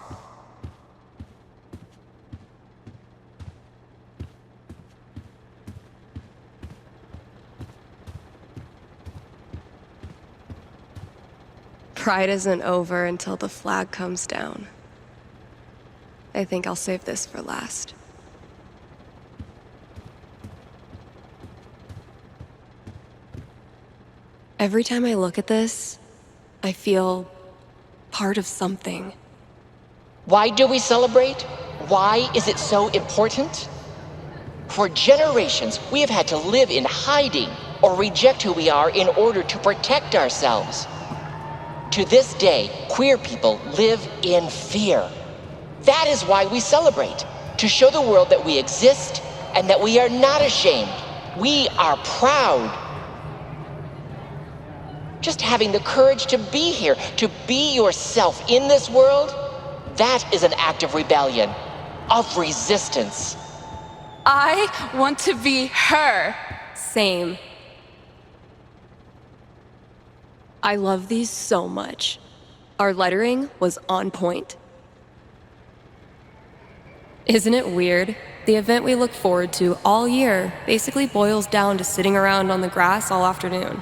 Pride isn't over until the flag comes down. I think I'll save this for last. Every time I look at this, I feel part of something. Why do we celebrate? Why is it so important? For generations, we have had to live in hiding or reject who we are in order to protect ourselves. To this day, queer people live in fear. That is why we celebrate, to show the world that we exist and that we are not ashamed. We are proud. Just having the courage to be here, to be yourself in this world, that is an act of rebellion, of resistance. I want to be her. Same. I love these so much. Our lettering was on point. Isn't it weird? The event we look forward to all year basically boils down to sitting around on the grass all afternoon.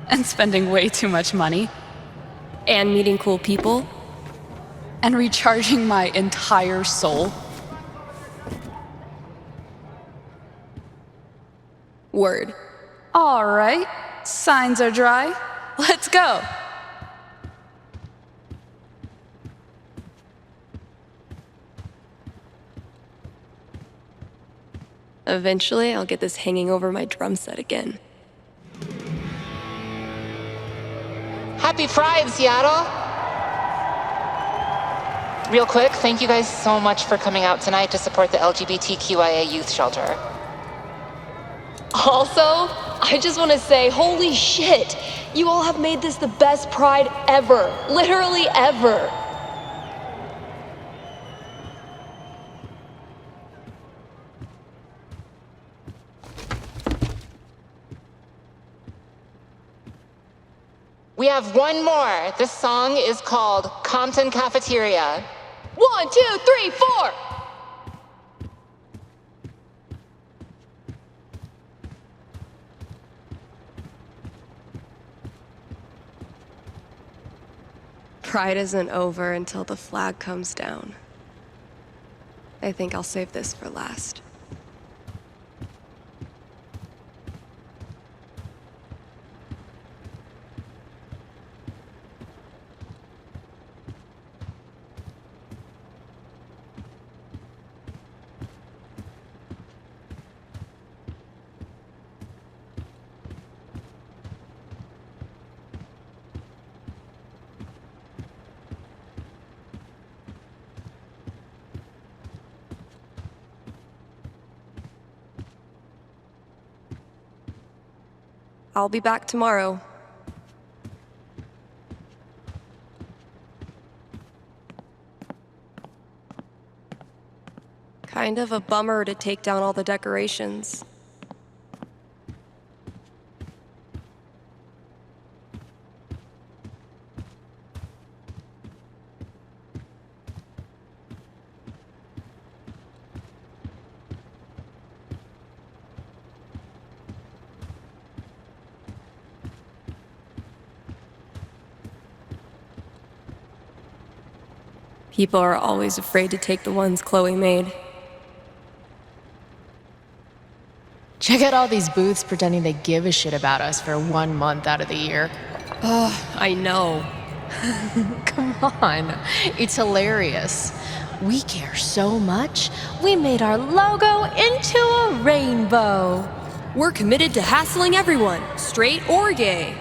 And spending way too much money. And meeting cool people. And recharging my entire soul. Word. All right, signs are dry. Let's go. Eventually, I'll get this hanging over my drum set again. Happy Pride, Seattle! Real quick, thank you guys so much for coming out tonight to support the LGBTQIA youth shelter. Also, I just want to say, holy shit! You all have made this the best Pride ever. Literally ever. We have one more. This song is called Compton Cafeteria. 1, 2, 3, 4! Pride isn't over until the flag comes down. I think I'll save this for last. I'll be back tomorrow. Kind of a bummer to take down all the decorations. People are always afraid to take the ones Chloe made. Check out all these booths pretending they give a shit about us for 1 month out of the year. Oh, I know. Come on, it's hilarious. We care so much, we made our logo into a rainbow. We're committed to hassling everyone, straight or gay.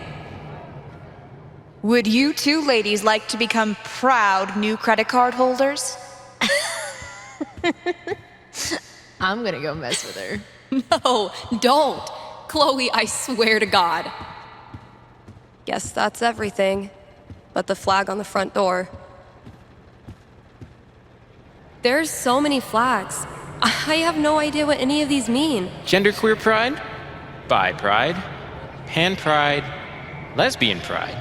Would you two ladies like to become proud new credit card holders? I'm gonna go mess with her. No, don't. Chloe, I swear to God. Guess that's everything. But the flag on the front door. There's so many flags. I have no idea what any of these mean. Genderqueer pride, bi pride, pan pride, lesbian pride.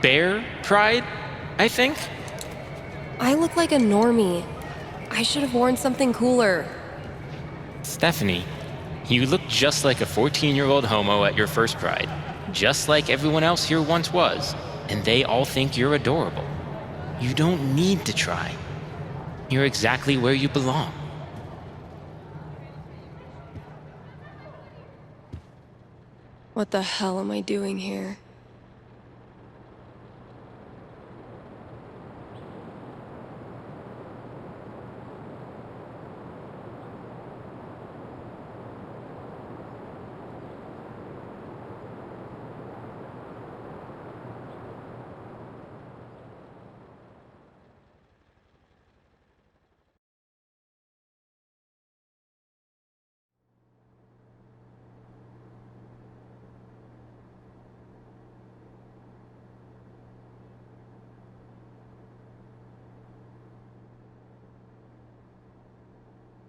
Bear pride, I think? I look like a normie. I should have worn something cooler. Stephanie, you look just like a 14-year-old homo at your first pride. Just like everyone else here once was. And they all think you're adorable. You don't need to try. You're exactly where you belong. What the hell am I doing here?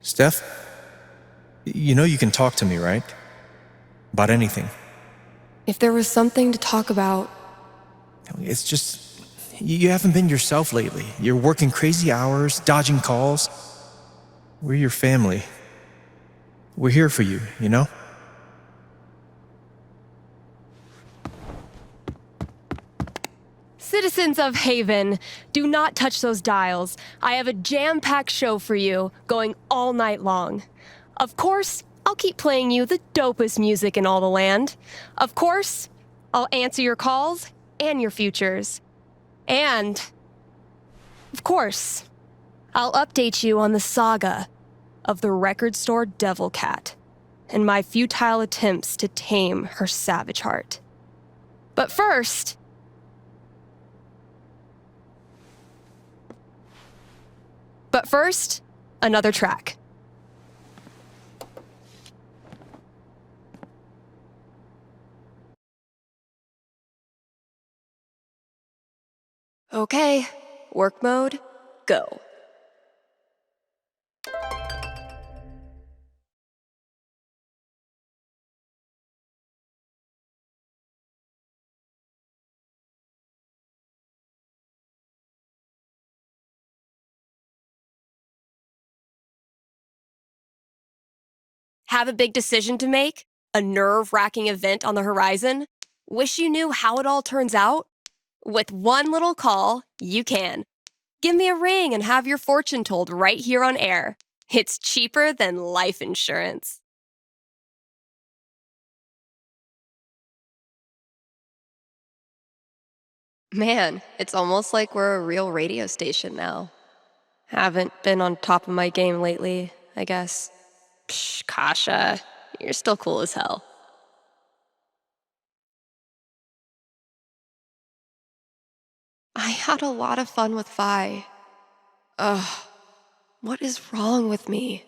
Steph, you know you can talk to me, right? About anything. If there was something to talk about... It's just, you haven't been yourself lately. You're working crazy hours, dodging calls. We're your family. We're here for you, you know? Citizens of Haven, do not touch those dials. I have a jam-packed show for you, going all night long. Of course, I'll keep playing you the dopest music in all the land. Of course, I'll answer your calls and your futures. And, of course, I'll update you on the saga of the record store Devil Cat and my futile attempts to tame her savage heart. But first... another track. Okay, work mode, go. Have a big decision to make? A nerve-wracking event on the horizon? Wish you knew how it all turns out? With one little call, you can. Give me a ring and have your fortune told right here on air. It's cheaper than life insurance. Man, it's almost like we're a real radio station now. Haven't been on top of my game lately, I guess. Psh, Kasha, you're still cool as hell. I had a lot of fun with Vi. Ugh, what is wrong with me?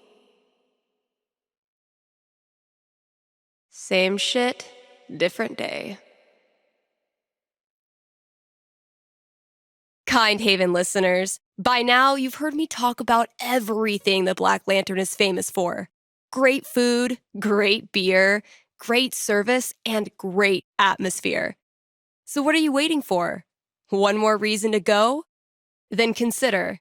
Same shit, different day. Kind Haven listeners, by now you've heard me talk about everything the Black Lantern is famous for. Great food, great beer, great service, and great atmosphere. So what are you waiting for? One more reason to go? Then consider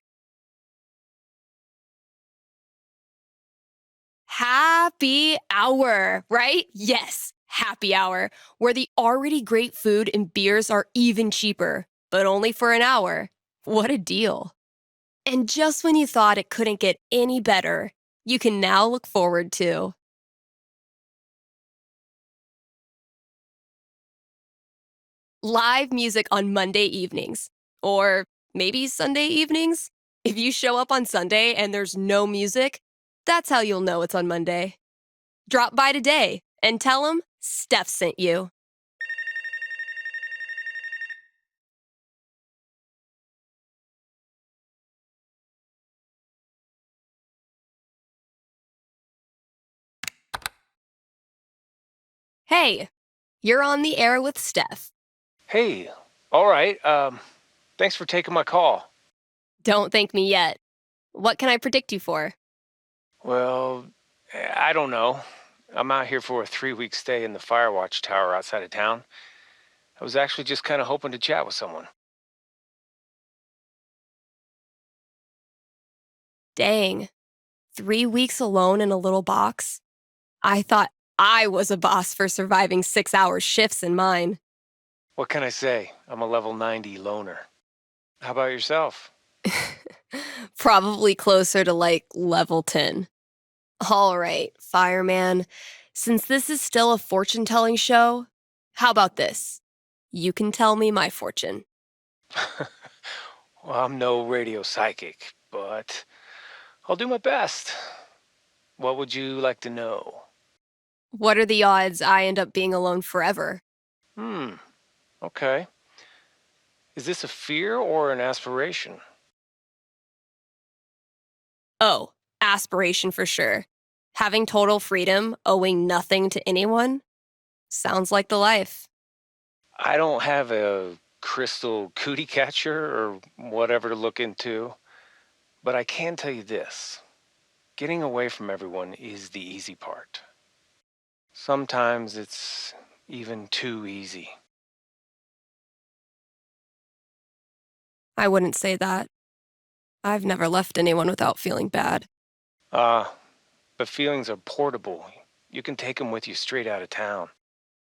happy hour, right? Yes, happy hour, where the already great food and beers are even cheaper, but only for an hour. What a deal. And just when you thought it couldn't get any better, you can now look forward to live music on Monday evenings, or maybe Sunday evenings. If you show up on Sunday and there's no music, that's how you'll know it's on Monday. Drop by today and tell them Steph sent you. Hey, you're on the air with Steph. Hey, all right. Thanks for taking my call. Don't thank me yet. What can I predict you for? Well, I don't know. I'm out here for a 3-week stay in the Firewatch Tower outside of town. I was actually just kind of hoping to chat with someone. Dang, 3 weeks alone in a little box? I thought I was a boss for surviving 6-hour shifts in mine. What can I say? I'm a level 90 loner. How about yourself? Probably closer to like level 10. All right, fireman. Since this is still a fortune-telling show, how about this? You can tell me my fortune. Well, I'm no radio psychic, but I'll do my best. What would you like to know? What are the odds I end up being alone forever? Okay. Is this a fear or an aspiration? Oh, aspiration for sure. Having total freedom, owing nothing to anyone? Sounds like the life. I don't have a crystal cootie catcher or whatever to look into, but I can tell you this. getting away from everyone is the easy part. Sometimes it's even too easy. I wouldn't say that. I've never left anyone without feeling bad. But feelings are portable. You can take them with you straight out of town.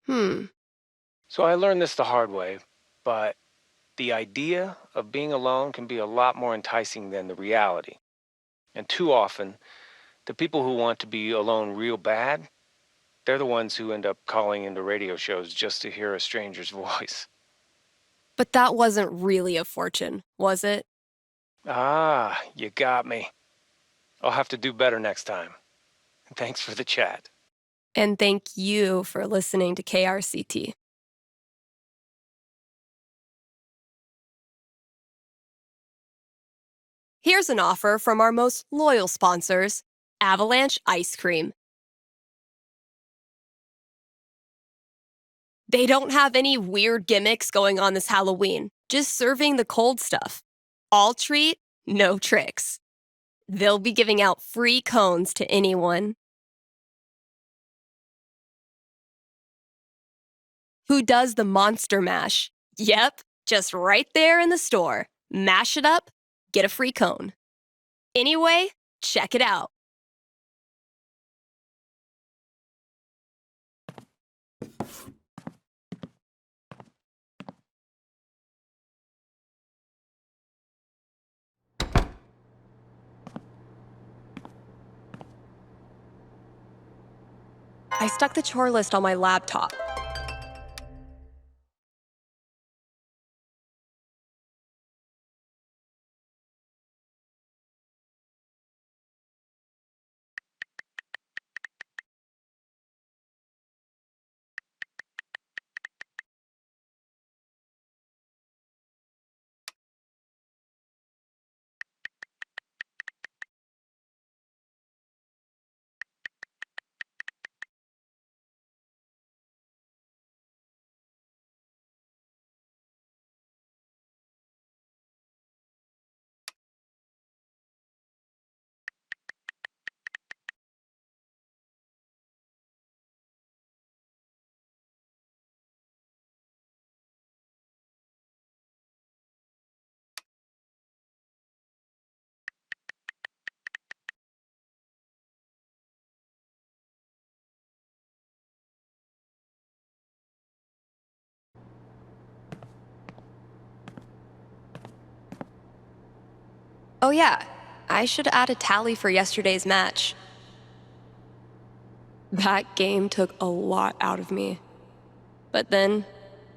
So I learned this the hard way, but the idea of being alone can be a lot more enticing than the reality. And too often, the people who want to be alone real bad, they're the ones who end up calling into radio shows just to hear a stranger's voice. But that wasn't really a fortune, was it? You got me. I'll have to do better next time. Thanks for the chat. And thank you for listening to KRCT. Here's an offer from our most loyal sponsors, Avalanche Ice Cream. They don't have any weird gimmicks going on this Halloween, just serving the cold stuff. All treat, no tricks. They'll be giving out free cones to anyone who does the Monster Mash. Yep, just right there in the store. Mash it up, get a free cone. Anyway, check it out. I stuck the chore list on my laptop. Oh yeah, I should add a tally for yesterday's match. That game took a lot out of me. But then,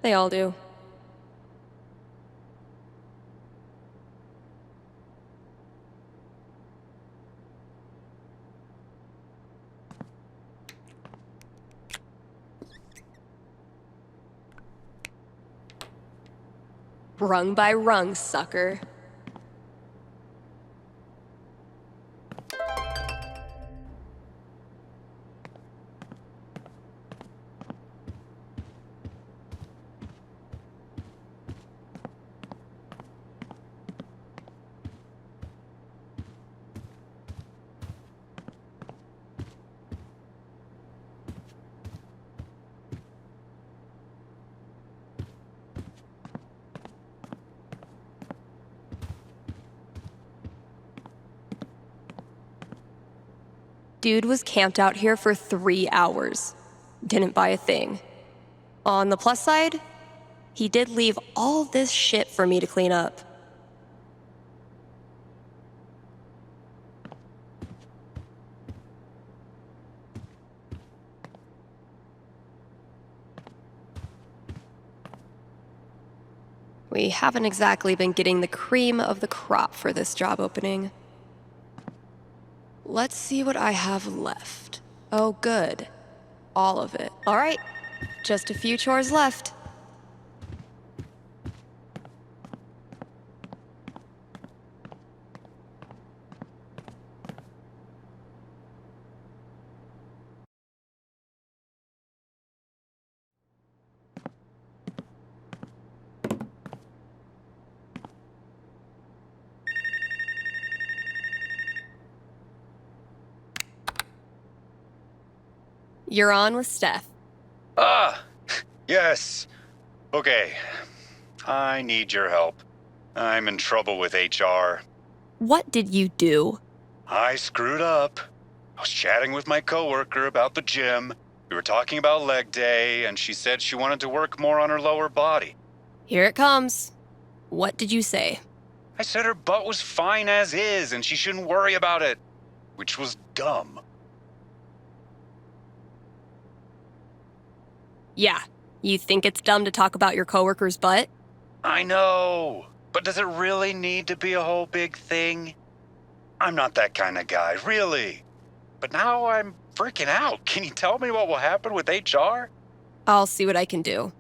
they all do. Rung by rung, sucker. Dude was camped out here for 3 hours. Didn't buy a thing. On the plus side, he did leave all this shit for me to clean up. We haven't exactly been getting the cream of the crop for this job opening. Let's see what I have left. Oh, good. All of it. All right, just a few chores left. You're on with Steph. Ah, yes. Okay, I need your help. I'm in trouble with HR. What did you do? I screwed up. I was chatting with my coworker about the gym. We were talking about leg day, and she said she wanted to work more on her lower body. Here it comes. What did you say? I said her butt was fine as is, and she shouldn't worry about it, which was dumb. Yeah, you think it's dumb to talk about your coworker's butt? I know, but does it really need to be a whole big thing? I'm not that kind of guy, really. But now I'm freaking out. Can you tell me what will happen with HR? I'll see what I can do.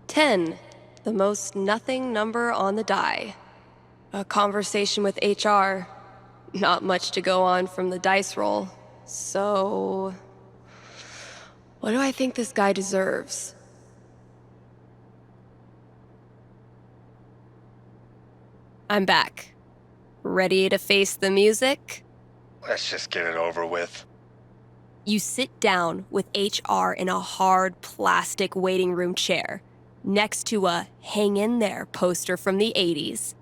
$10, the most nothing number on the die. A conversation with HR. Not much to go on from the dice roll. So, what do I think this guy deserves? I'm back. Ready to face the music? Let's just get it over with. You sit down with HR in a hard plastic waiting room chair next to a "Hang in there" poster from the 80s.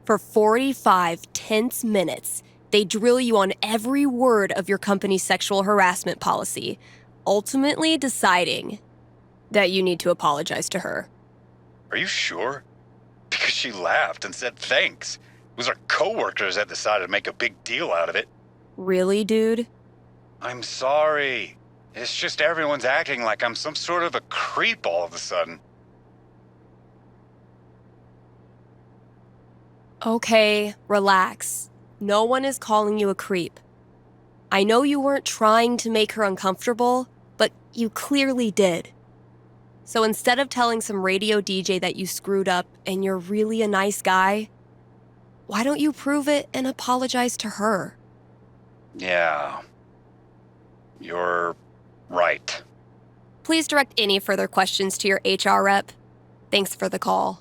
For 45 tense minutes, they drill you on every word of your company's sexual harassment policy, ultimately deciding that you need to apologize to her. Are you sure? Because she laughed and said thanks. It was our coworkers that decided to make a big deal out of it. Really, dude? I'm sorry. It's just everyone's acting like I'm some sort of a creep all of a sudden. Okay, relax. No one is calling you a creep. I know you weren't trying to make her uncomfortable, but you clearly did. So instead of telling some radio DJ that you screwed up and you're really a nice guy, why don't you prove it and apologize to her? Yeah. You're right. Please direct any further questions to your HR rep. Thanks for the call.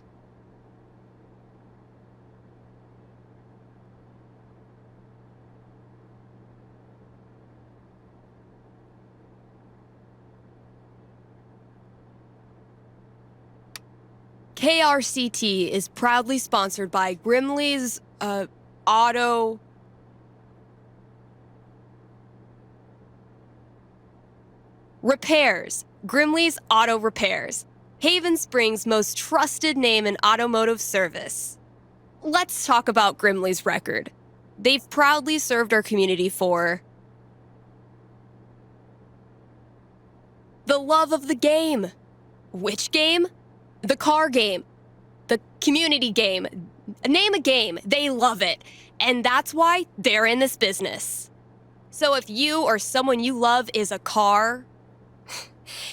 KRCT is proudly sponsored by Grimley's, Auto... Repairs. Grimley's Auto Repairs. Haven Springs' most trusted name in automotive service. Let's talk about Grimley's record. They've proudly served our community for the love of the game. Which game? The car game. The community game. Name a game. They love it. And that's why they're in this business. So if you or someone you love is a car,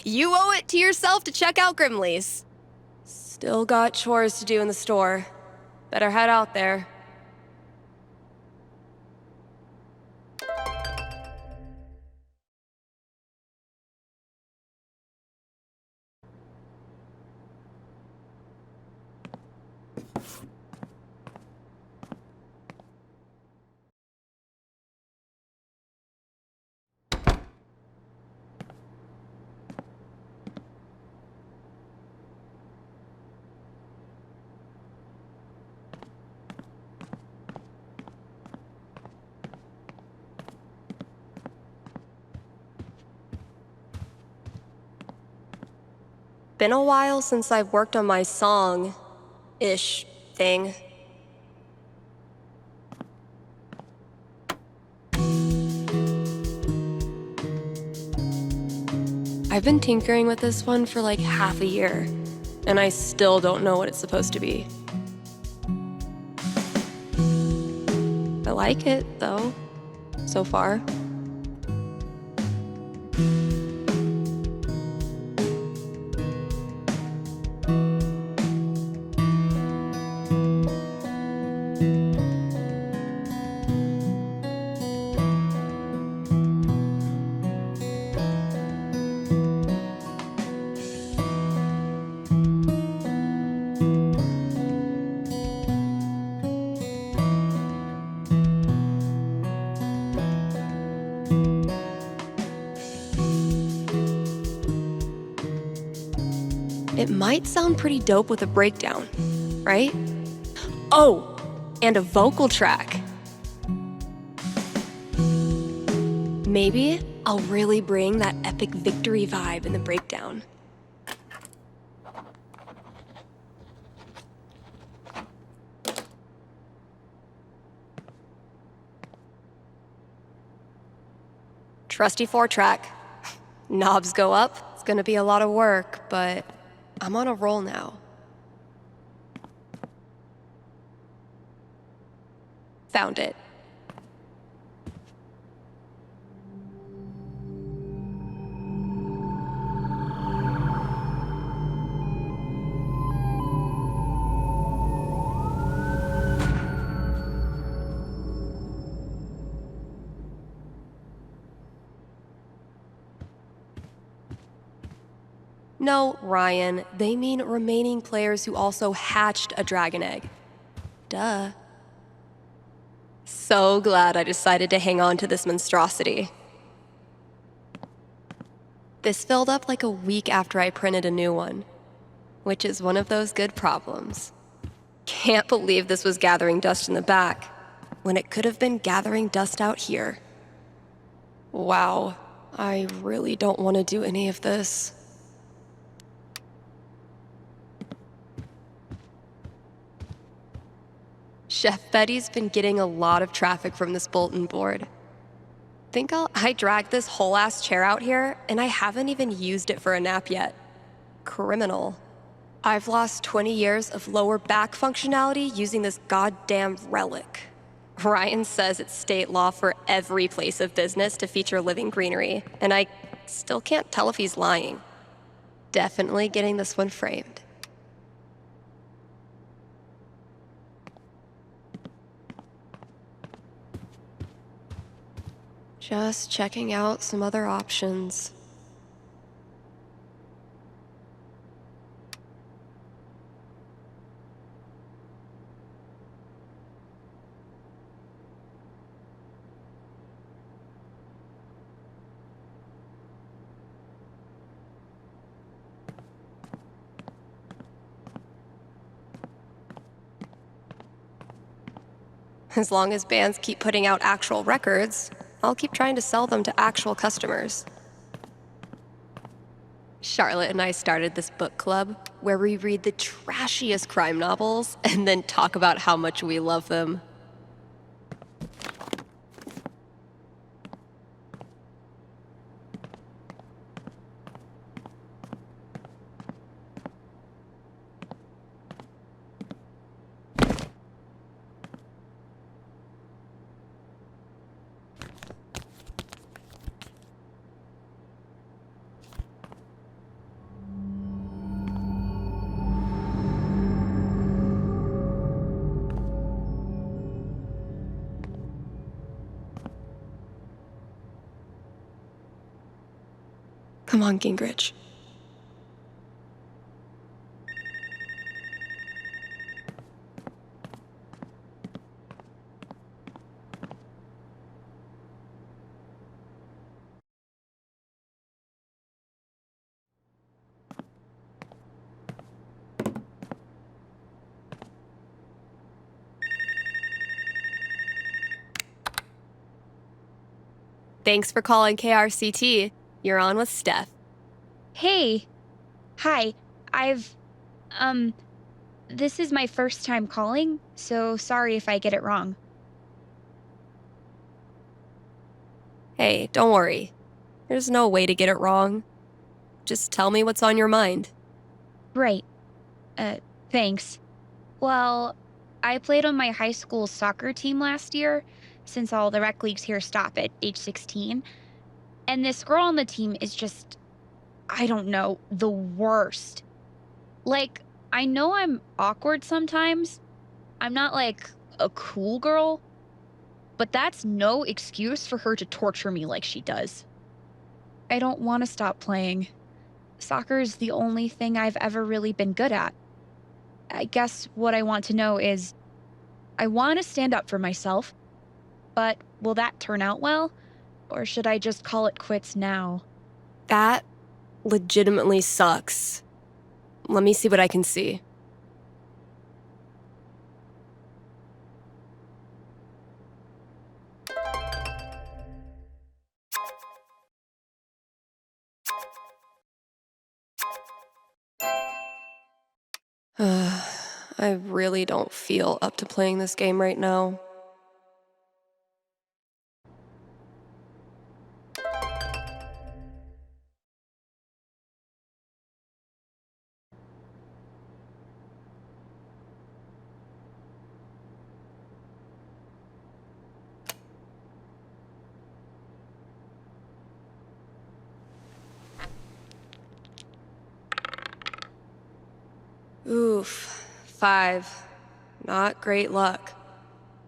you owe it to yourself to check out Grimley's. Still got chores to do in the store. Better head out there. Been a while since I've worked on my song-ish thing. I've been tinkering with this one for like half a year, and I still don't know what it's supposed to be. I like it, though, so far. It might sound pretty dope with a breakdown, right? Oh, and a vocal track. Maybe I'll really bring that epic victory vibe in the breakdown. Trusty 4-track. Knobs go up. It's gonna be a lot of work, but I'm on a roll now. Found it. No, Ryan, they mean remaining players who also hatched a dragon egg. Duh. So glad I decided to hang on to this monstrosity. This filled up like a week after I printed a new one, which is one of those good problems. Can't believe this was gathering dust in the back, when it could have been gathering dust out here. Wow, I really don't want to do any of this. Chef Betty's been getting a lot of traffic from this bulletin board. I dragged this whole ass chair out here, and I haven't even used it for a nap yet. Criminal. I've lost 20 years of lower back functionality using this goddamn relic. Ryan says it's state law for every place of business to feature living greenery, and I still can't tell if he's lying. Definitely getting this one framed. Just checking out some other options. As long as bands keep putting out actual records, I'll keep trying to sell them to actual customers. Charlotte and I started this book club where we read the trashiest crime novels and then talk about how much we love them. Come on, Gingrich. Thanks for calling KRCT. You're on with Steph. Hey. Hi. This is my first time calling, so sorry if I get it wrong. Hey, don't worry. There's no way to get it wrong. Just tell me what's on your mind. Right. Thanks. Well, I played on my high school soccer team last year, since all the rec leagues here stop at age 16. And this girl on the team is just, I don't know, the worst. Like, I know I'm awkward sometimes. I'm not like a cool girl, but that's no excuse for her to torture me like she does. I don't want to stop playing. Soccer's the only thing I've ever really been good at. I guess what I want to know is, I want to stand up for myself, but will that turn out well? Or should I just call it quits now? That legitimately sucks. Let me see what I can see. I really don't feel up to playing this game right now. Oof, 5. Not great luck.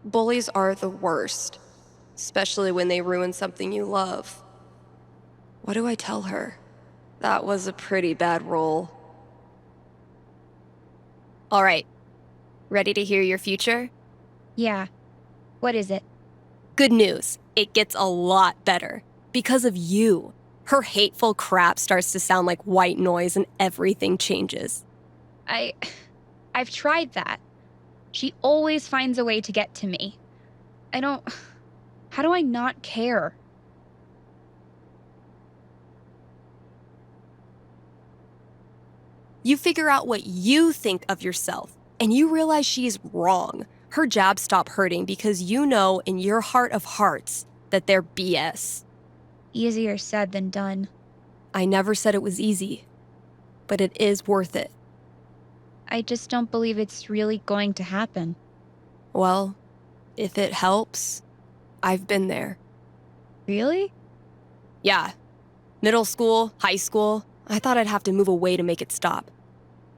Bullies are the worst, especially when they ruin something you love. What do I tell her? That was a pretty bad roll. All right, ready to hear your future? Yeah. What is it? Good news, it gets a lot better. Because of you. Her hateful crap starts to sound like white noise and everything changes. I've tried that. She always finds a way to get to me. How do I not care? You figure out what you think of yourself, and you realize she's wrong. Her jabs stop hurting because you know in your heart of hearts that they're BS. Easier said than done. I never said it was easy, but it is worth it. I just don't believe it's really going to happen. Well, if it helps, I've been there. Really? Yeah. Middle school, high school, I thought I'd have to move away to make it stop.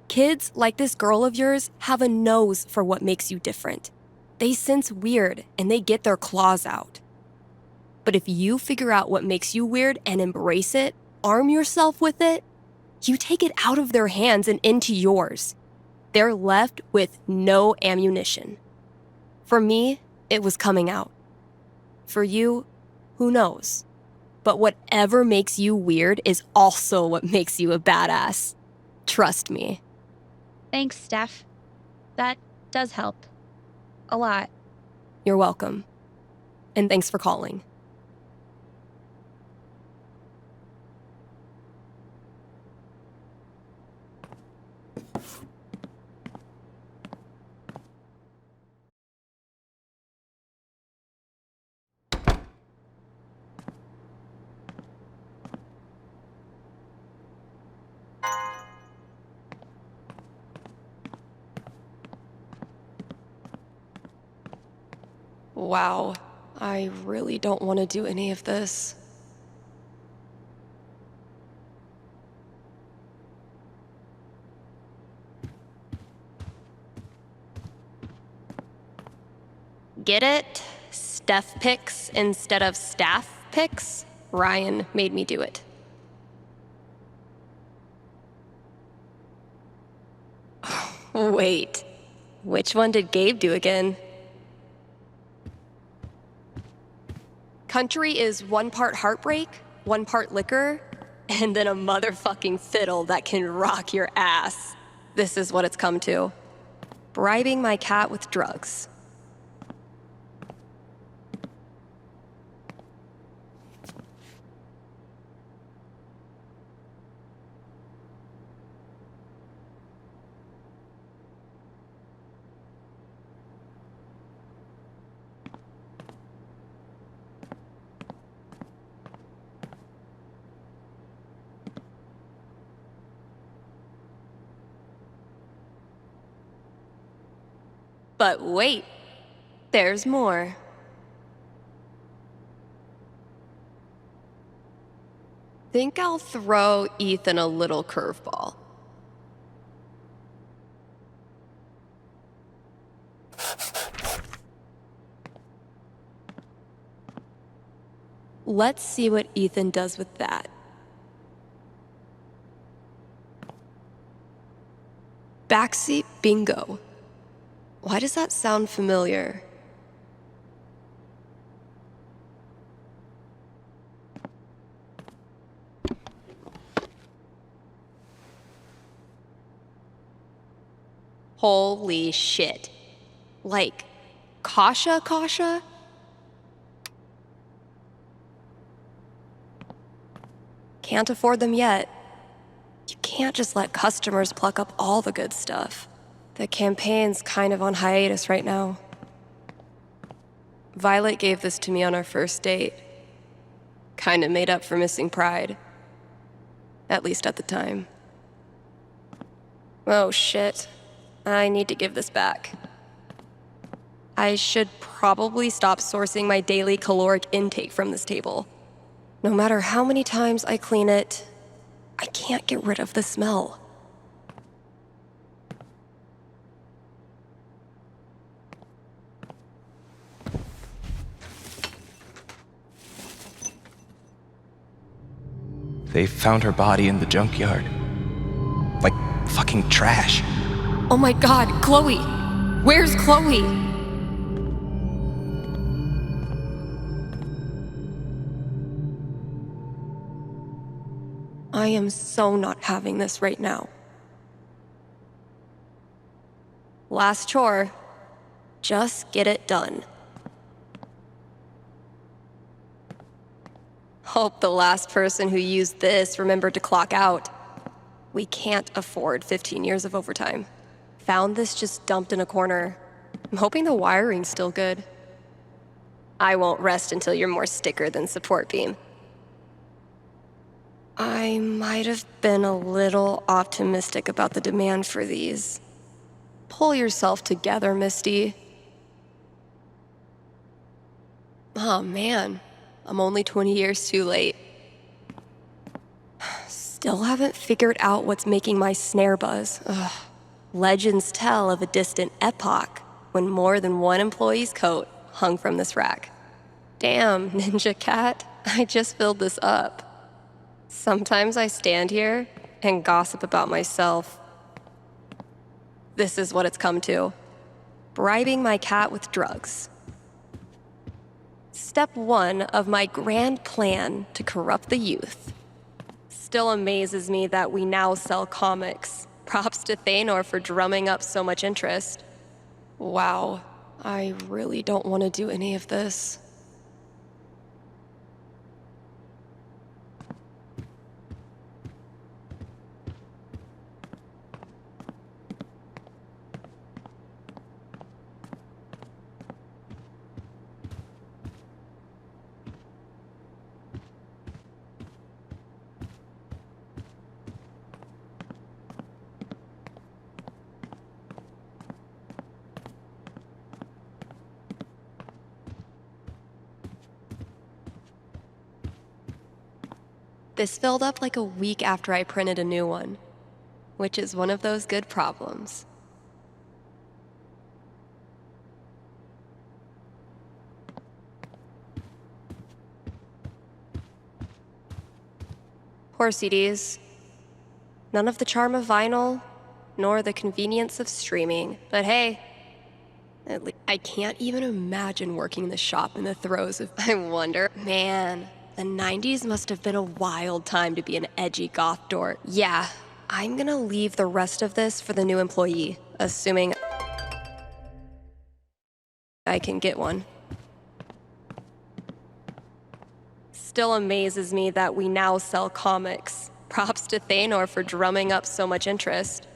Kids like this girl of yours have a nose for what makes you different. They sense weird and they get their claws out. But if you figure out what makes you weird and embrace it, arm yourself with it, you take it out of their hands and into yours. They're left with no ammunition. For me, it was coming out. For you, who knows? But whatever makes you weird is also what makes you a badass. Trust me. Thanks, Steph. That does help. A lot. You're welcome. And thanks for calling. Wow, I really don't want to do any of this. Get it? Steph picks instead of staff picks? Ryan made me do it. Wait, which one did Gabe do again? Country is 1 part heartbreak, 1 part liquor, and then a motherfucking fiddle that can rock your ass. This is what it's come to. Bribing my cat with drugs. But wait, there's more. Think I'll throw Ethan a little curveball. Let's see what Ethan does with that. Backseat bingo. Why does that sound familiar? Holy shit. Like, Kasha? Can't afford them yet. You can't just let customers pluck up all the good stuff. The campaign's kind of on hiatus right now. Violet gave this to me on our first date. Kinda made up for missing Pride. At least at the time. Oh shit. I need to give this back. I should probably stop sourcing my daily caloric intake from this table. No matter how many times I clean it, I can't get rid of the smell. They found her body in the junkyard. Like fucking trash. Oh my god, Chloe! Where's Chloe? I am so not having this right now. Last chore. Just get it done. Hope the last person who used this remembered to clock out. We can't afford 15 years of overtime. Found this just dumped in a corner. I'm hoping the wiring's still good. I won't rest until you're more sticker than support beam. I might have been a little optimistic about the demand for these. Pull yourself together, Misty. Oh man, I'm only 20 years too late. Still haven't figured out what's making my snare buzz. Ugh. Legends tell of a distant epoch when more than one employee's coat hung from this rack. Damn, Ninja Cat, I just filled this up. Sometimes I stand here and gossip about myself. This is what it's come to. Bribing my cat with drugs. Step 1 of my grand plan to corrupt the youth. Still amazes me that we now sell comics. Props to Thanor for drumming up so much interest. Wow, I really don't want to do any of this. This filled up like a week after I printed a new one, which is one of those good problems. Poor CDs. None of the charm of vinyl, nor the convenience of streaming. But hey, at least I can't even imagine working in the shop in the throes of, I wonder, man. The 90s must have been a wild time to be an edgy goth dork. Yeah, I'm gonna leave the rest of this for the new employee, assuming I can get one. Still amazes me that we now sell comics. Props to Thanor for drumming up so much interest.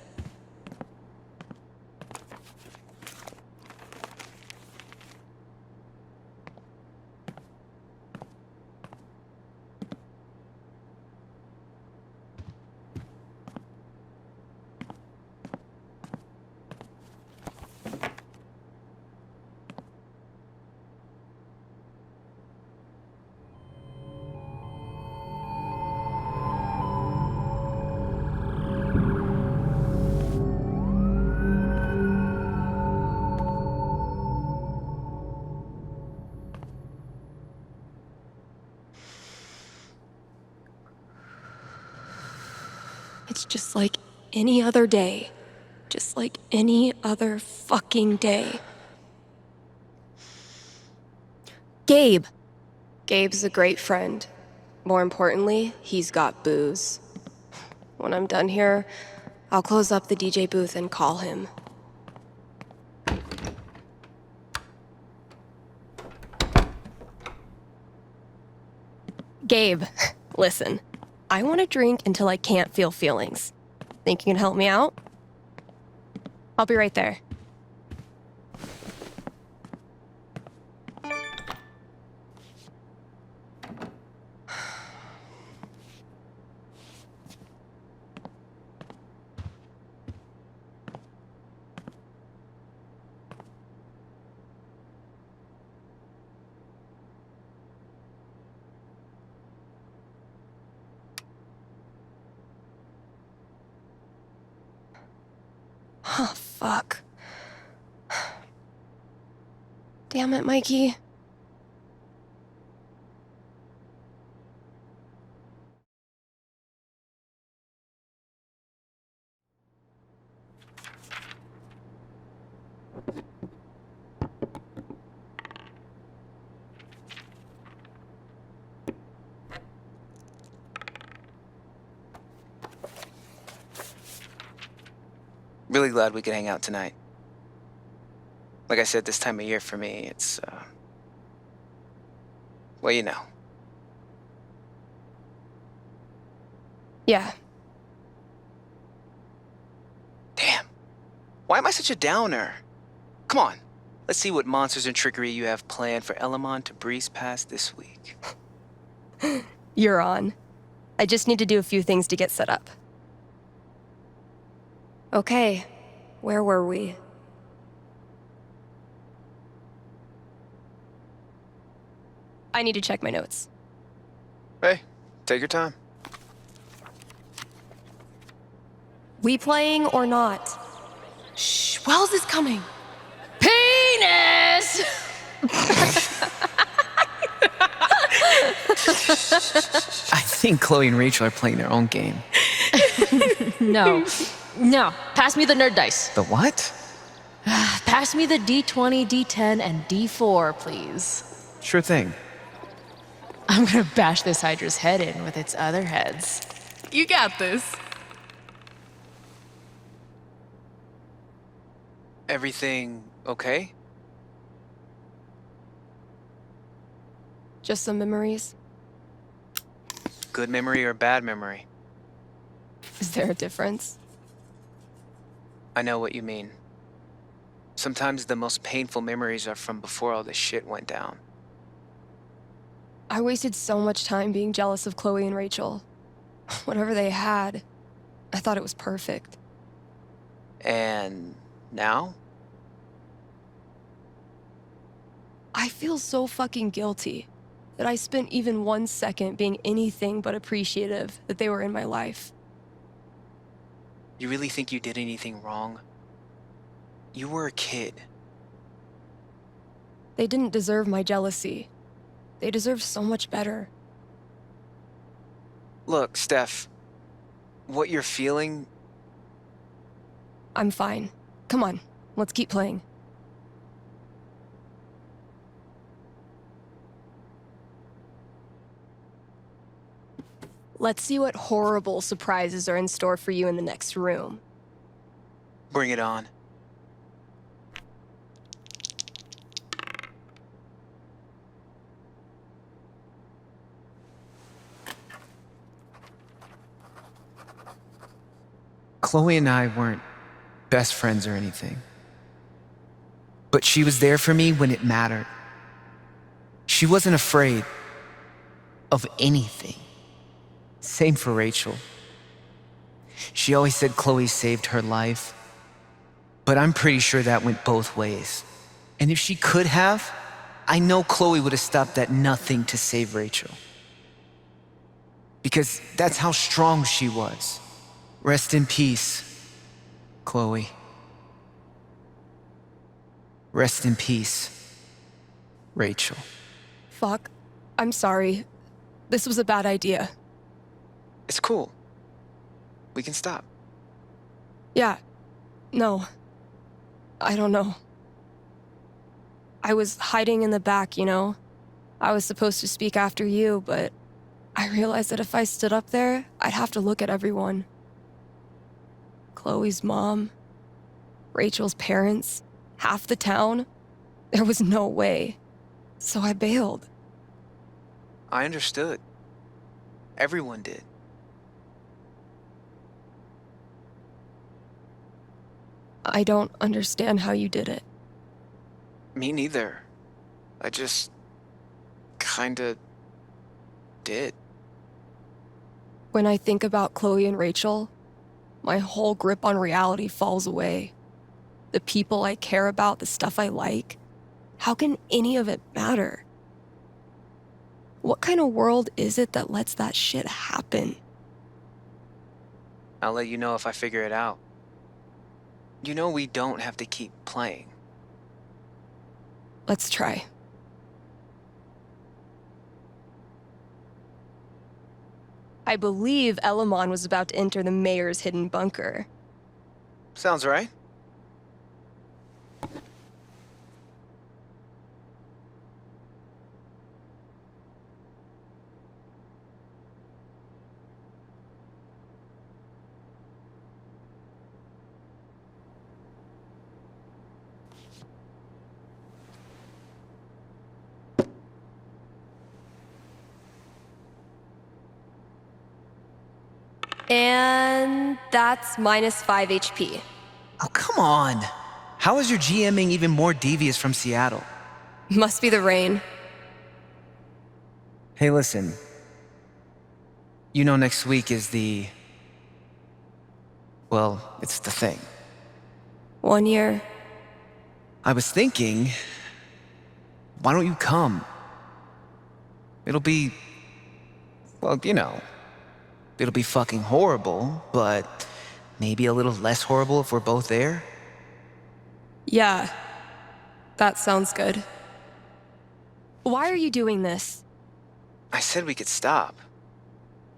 It's just like any other day. Just like any other fucking day. Gabe! Gabe's a great friend. More importantly, he's got booze. When I'm done here, I'll close up the DJ booth and call him. Gabe, listen. I want to drink until I can't feel feelings. Think you can help me out? I'll be right there. Oh, fuck. Damn it, Mikey. Really glad we could hang out tonight. Like I said, this time of year for me, it's, well, you know. Yeah. Damn. Why am I such a downer? Come on. Let's see what monsters and trickery you have planned for Elamon to breeze past this week. You're on. I just need to do a few things to get set up. Okay, where were we? I need to check my notes. Hey, take your time. We playing or not? Shh, Wells is coming. Penis! I think Chloe and Rachel are playing their own game. No. Pass me the nerd dice. The what? Pass me the D20, D10, and D4, please. Sure thing. I'm gonna bash this Hydra's head in with its other heads. You got this. Everything okay? Just some memories. Good memory or bad memory? Is there a difference? I know what you mean. Sometimes the most painful memories are from before all this shit went down. I wasted so much time being jealous of Chloe and Rachel. Whatever they had, I thought it was perfect. And now? I feel so fucking guilty that I spent even 1 second being anything but appreciative that they were in my life. You really think you did anything wrong? You were a kid. They didn't deserve my jealousy. They deserve so much better. Look, Steph, what you're feeling... I'm fine. Come on, let's keep playing. Let's see what horrible surprises are in store for you in the next room. Bring it on. Chloe and I weren't best friends or anything. But she was there for me when it mattered. She wasn't afraid of anything. Same for Rachel. She always said Chloe saved her life, but I'm pretty sure that went both ways. And if she could have, I know Chloe would have stopped at nothing to save Rachel. Because that's how strong she was. Rest in peace, Chloe. Rest in peace, Rachel. Fuck. I'm sorry. This was a bad idea. It's cool. We can stop. Yeah. No. I don't know. I was hiding in the back, you know? I was supposed to speak after you, but I realized that if I stood up there, I'd have to look at everyone. Chloe's mom, Rachel's parents, half the town. There was no way. So I bailed. I understood. Everyone did. I don't understand how you did it. Me neither. I just kinda did. When I think about Chloe and Rachel, my whole grip on reality falls away. The people I care about, the stuff I like, how can any of it matter? What kind of world is it that lets that shit happen? I'll let you know if I figure it out. You know we don't have to keep playing. Let's try. I believe Elamon was about to enter the mayor's hidden bunker. Sounds right. And that's minus 5 HP. Oh, come on. How is your GMing even more devious from Seattle? Must be the rain. Hey, listen. You know next week is well, it's the thing. 1 year. I was thinking, why don't you come? It'll be, well, it'll be fucking horrible, but maybe a little less horrible if we're both there. Yeah, that sounds good. Why are you doing this? I said we could stop.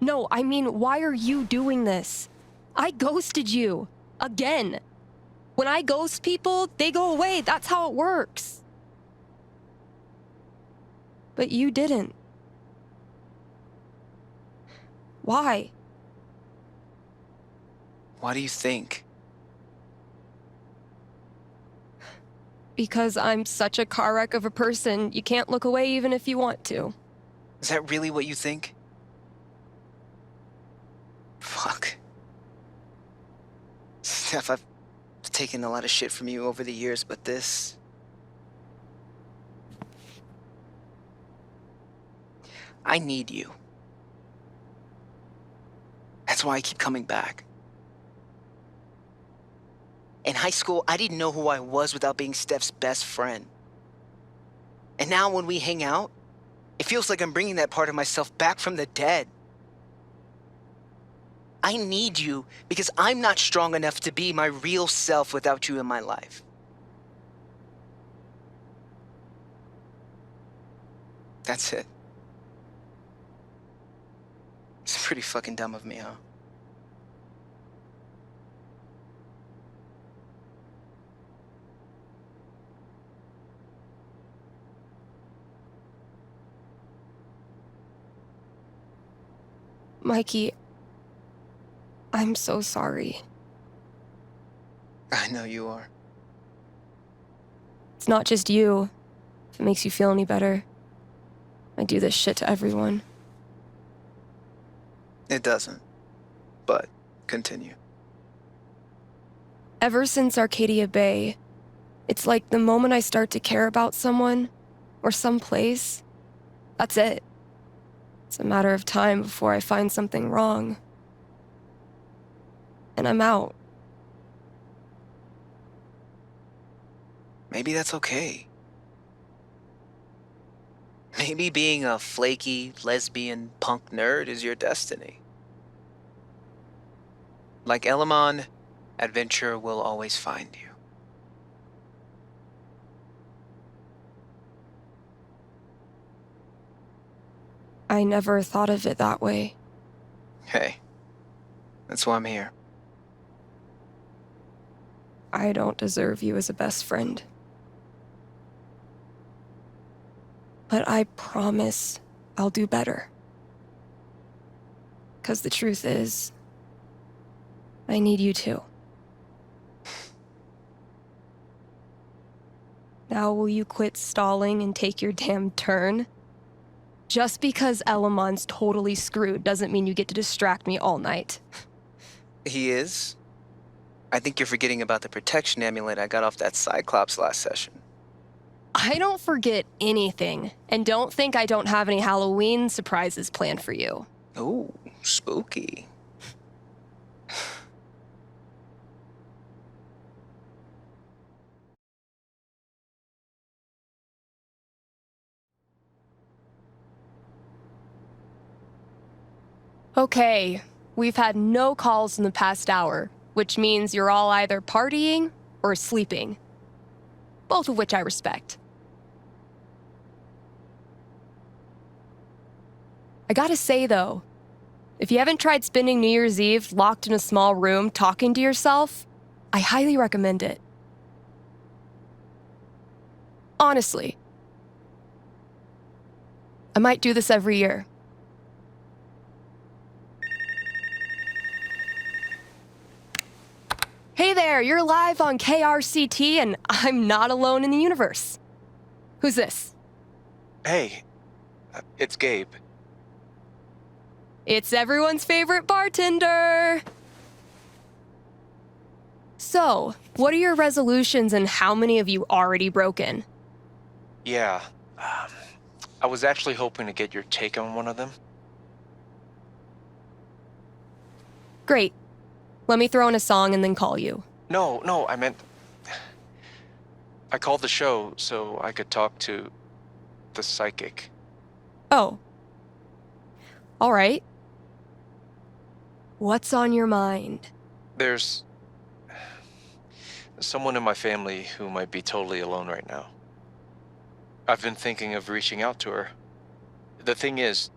No, I mean, why are you doing this? I ghosted you. Again. When I ghost people, they go away. That's how it works. But you didn't. Why? Why do you think? Because I'm such a car wreck of a person, you can't look away even if you want to. Is that really what you think? Fuck. Steph, I've taken a lot of shit from you over the years, but this... I need you. That's why I keep coming back. In high school, I didn't know who I was without being Steph's best friend. And now when we hang out, it feels like I'm bringing that part of myself back from the dead. I need you because I'm not strong enough to be my real self without you in my life. That's it. It's pretty fucking dumb of me, huh? Mikey, I'm so sorry. I know you are. It's not just you. If it makes you feel any better. I do this shit to everyone. It doesn't. But continue. Ever since Arcadia Bay, it's like the moment I start to care about someone, or some place, that's it. It's a matter of time before I find something wrong. And I'm out. Maybe that's okay. Maybe being a flaky, lesbian, punk nerd is your destiny. Like Elamon, adventure will always find you. I never thought of it that way. Hey, that's why I'm here. I don't deserve you as a best friend. But I promise I'll do better. 'Cause the truth is, I need you too. Now will you quit stalling and take your damn turn? Just because Elamon's totally screwed doesn't mean you get to distract me all night. He is? I think you're forgetting about the protection amulet I got off that Cyclops last session. I don't forget anything, and don't think I don't have any Halloween surprises planned for you. Ooh, spooky. Okay, we've had no calls in the past hour, which means you're all either partying or sleeping. Both of which I respect. I gotta say though, if you haven't tried spending New Year's Eve locked in a small room talking to yourself, I highly recommend it. Honestly. I might do this every year. Hey there, you're live on KRCT and I'm not alone in the universe. Who's this? Hey, it's Gabe. It's everyone's favorite bartender. So, what are your resolutions and how many have you already broken? Yeah, I was actually hoping to get your take on one of them. Great. Let me throw in a song and then call you. No, I meant... I called the show so I could talk to the psychic. Oh. All right. What's on your mind? There's someone in my family who might be totally alone right now. I've been thinking of reaching out to her. The thing is,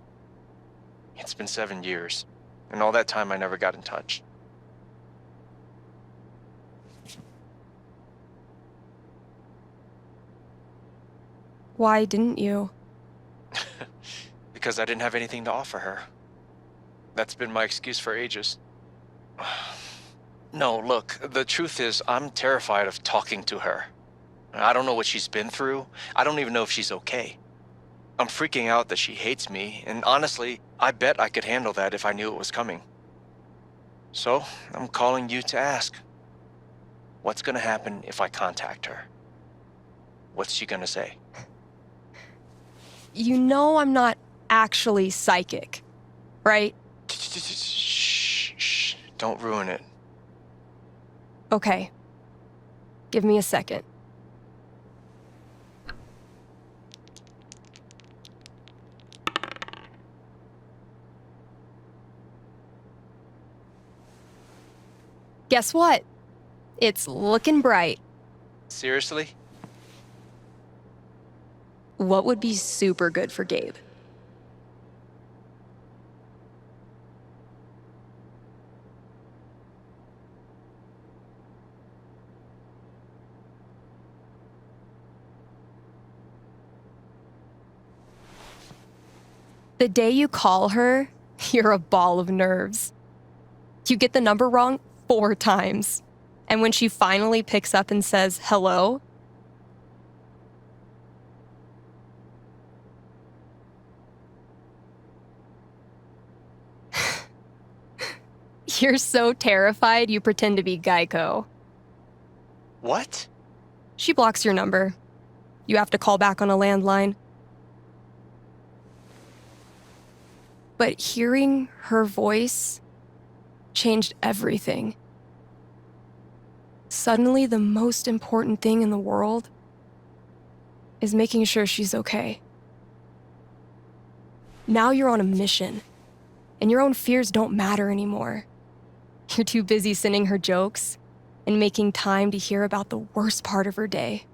it's been 7 years, and all that time I never got in touch. Why didn't you? Because I didn't have anything to offer her. That's been my excuse for ages. No, look, the truth is I'm terrified of talking to her. I don't know what she's been through. I don't even know if she's okay. I'm freaking out that she hates me, and honestly, I bet I could handle that if I knew it was coming. So, I'm calling you to ask. What's gonna happen if I contact her? What's she gonna say? You know I'm not actually psychic, right? Shh, don't ruin it. Okay. Give me a second. Guess what? It's looking bright. Seriously? What would be super good for Gabe? The day you call her, you're a ball of nerves. You get the number wrong 4 times. And when she finally picks up and says hello, you're so terrified you pretend to be Geico. What? She blocks your number. You have to call back on a landline. But hearing her voice changed everything. Suddenly, the most important thing in the world is making sure she's okay. Now you're on a mission, and your own fears don't matter anymore. You're too busy sending her jokes and making time to hear about the worst part of her day.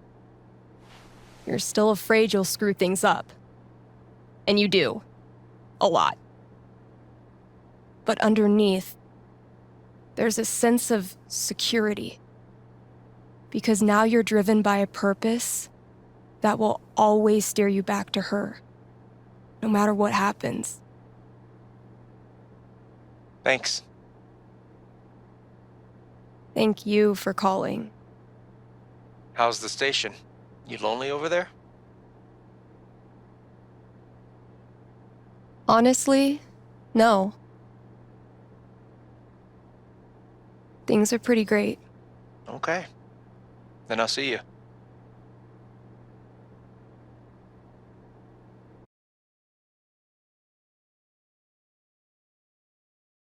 You're still afraid you'll screw things up. And you do. A lot. But underneath, there's a sense of security. Because now you're driven by a purpose that will always steer you back to her, no matter what happens. Thanks. Thank you for calling. How's the station? You lonely over there? Honestly, no. Things are pretty great. Okay. Then I'll see you.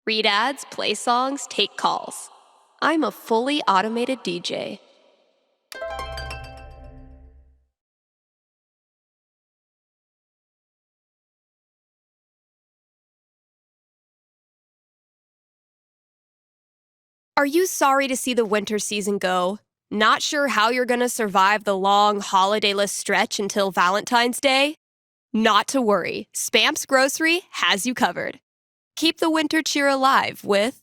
Read ads, play songs, take calls. I'm a fully automated DJ. Are you sorry to see the winter season go? Not sure how you're gonna survive the long holidayless stretch until Valentine's Day? Not to worry, Spamps Grocery has you covered. Keep the winter cheer alive with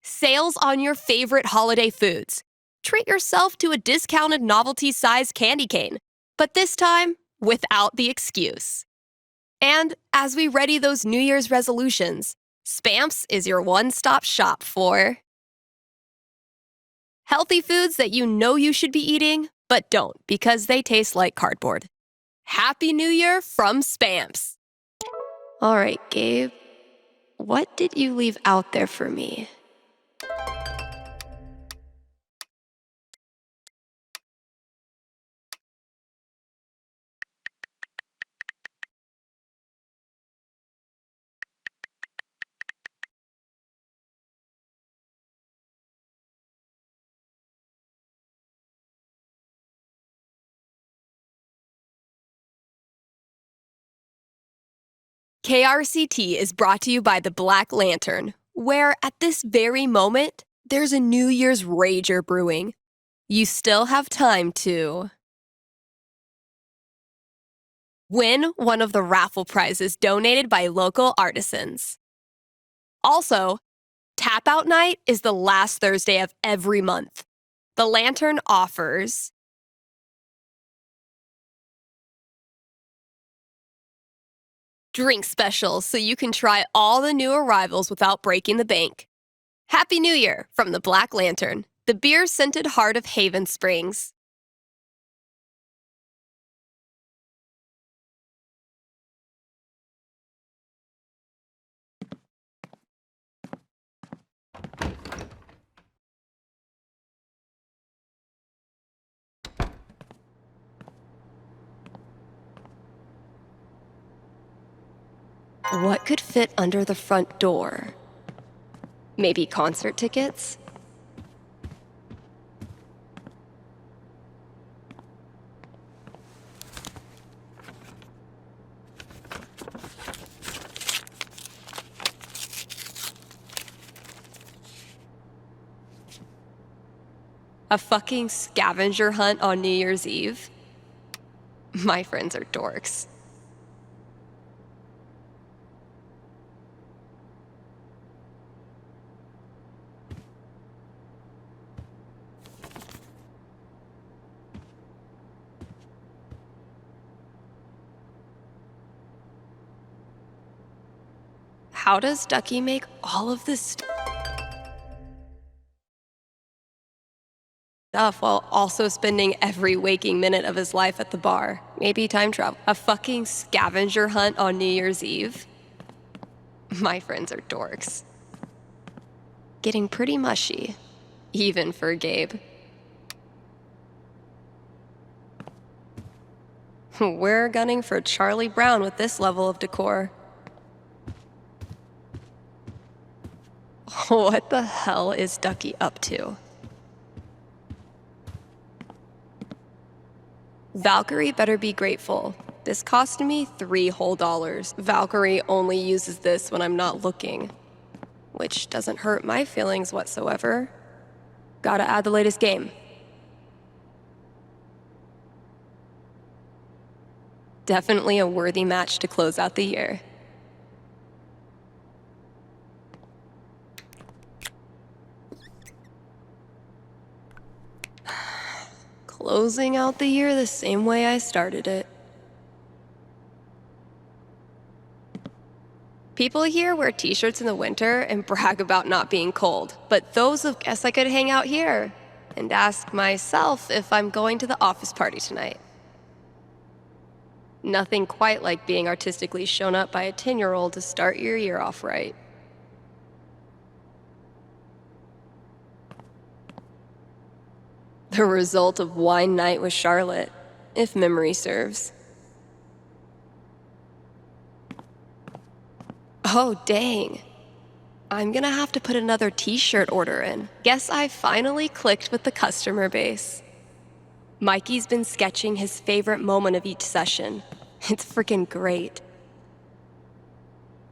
sales on your favorite holiday foods. Treat yourself to a discounted novelty-sized candy cane, but this time without the excuse. And as we ready those New Year's resolutions, Spamps is your one-stop shop for healthy foods that you know you should be eating, but don't because they taste like cardboard. Happy New Year from Spamps! All right, Gabe, what did you leave out there for me? KRCT is brought to you by the Black Lantern, where at this very moment, there's a New Year's rager brewing. You still have time to win one of the raffle prizes donated by local artisans. Also, Tap Out Night is the last Thursday of every month. The Lantern offers drink specials so you can try all the new arrivals without breaking the bank. Happy New Year from the Black Lantern, the beer-scented heart of Haven Springs. What could fit under the front door? Maybe concert tickets? A fucking scavenger hunt on New Year's Eve? My friends are dorks. How does Ducky make all of this stuff while also spending every waking minute of his life at the bar? Maybe time travel. A fucking scavenger hunt on New Year's Eve? My friends are dorks. Getting pretty mushy, even for Gabe. We're gunning for Charlie Brown with this level of decor. What the hell is Ducky up to? Valkyrie better be grateful. This cost me $3 whole. Valkyrie only uses this when I'm not looking, which doesn't hurt my feelings whatsoever. Gotta add the latest game. Definitely a worthy match to close out the year. Closing out the year the same way I started it. People here wear t-shirts in the winter and brag about not being cold, but those of guess I could hang out here and ask myself if I'm going to the office party tonight. Nothing quite like being artistically shown up by a 10-year-old to start your year off right. The result of wine night with Charlotte, if memory serves. Oh, dang. I'm gonna have to put another t-shirt order in. Guess I finally clicked with the customer base. Mikey's been sketching his favorite moment of each session. It's freaking great.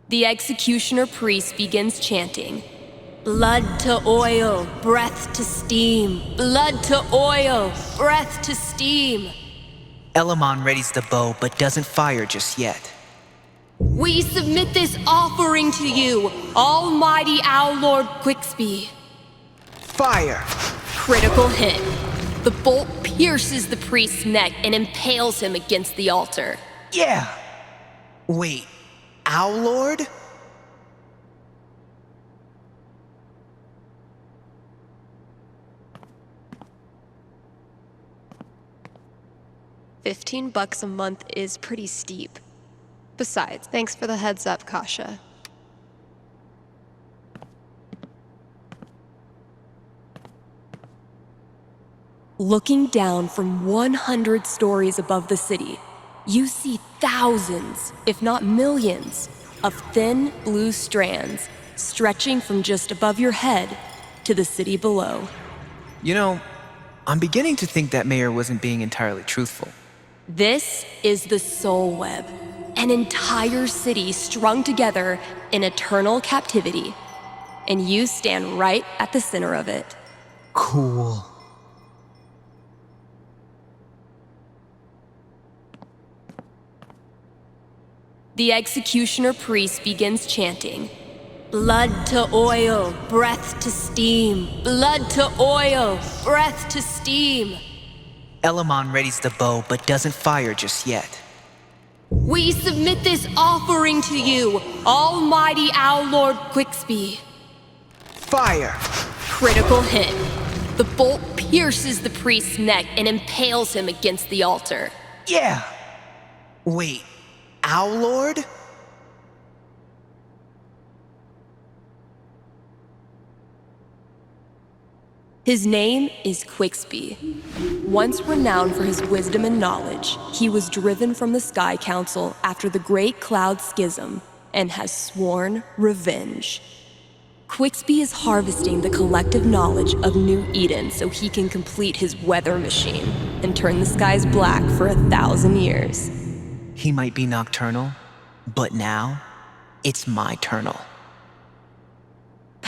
The executioner priest begins chanting, "Blood to oil, breath to steam. Blood to oil, breath to steam." Elamon readies the bow, but doesn't fire just yet. We submit this offering to you, Almighty Owl Lord Quicksby. Fire! Critical hit. The bolt pierces the priest's neck and impales him against the altar. Yeah! Wait, Owl Lord? $15 a month is pretty steep. Besides, thanks for the heads up, Kasha. Looking down from 100 stories above the city, you see thousands, if not millions, of thin blue strands stretching from just above your head to the city below. You know, I'm beginning to think that mayor wasn't being entirely truthful. This is the Soul Web, an entire city strung together in eternal captivity, and you stand right at the center of it. Cool. The executioner priest begins chanting, "Blood to oil, breath to steam. Blood to oil, breath to steam." Elamon readies the bow, but doesn't fire just yet. We submit this offering to you, Almighty Owl Lord Quicksby. Fire! Critical hit. The bolt pierces the priest's neck and impales him against the altar. Yeah! Wait, Owl Lord? His name is Quicksby. Once renowned for his wisdom and knowledge, he was driven from the Sky Council after the Great Cloud Schism and has sworn revenge. Quicksby is harvesting the collective knowledge of New Eden so he can complete his weather machine and turn the skies black for 1,000 years. He might be nocturnal, but now, it's my turnal.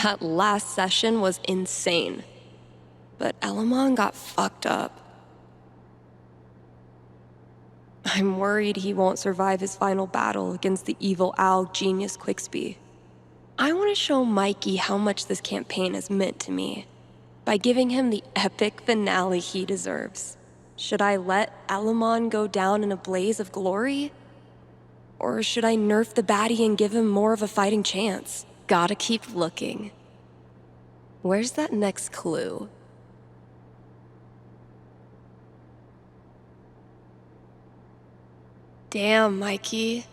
That last session was insane. But Elamon got fucked up. I'm worried he won't survive his final battle against the evil owl genius Quicksby. I want to show Mikey how much this campaign has meant to me by giving him the epic finale he deserves. Should I let Elamon go down in a blaze of glory? Or should I nerf the baddie and give him more of a fighting chance? Gotta keep looking. Where's that next clue? Damn, Mikey.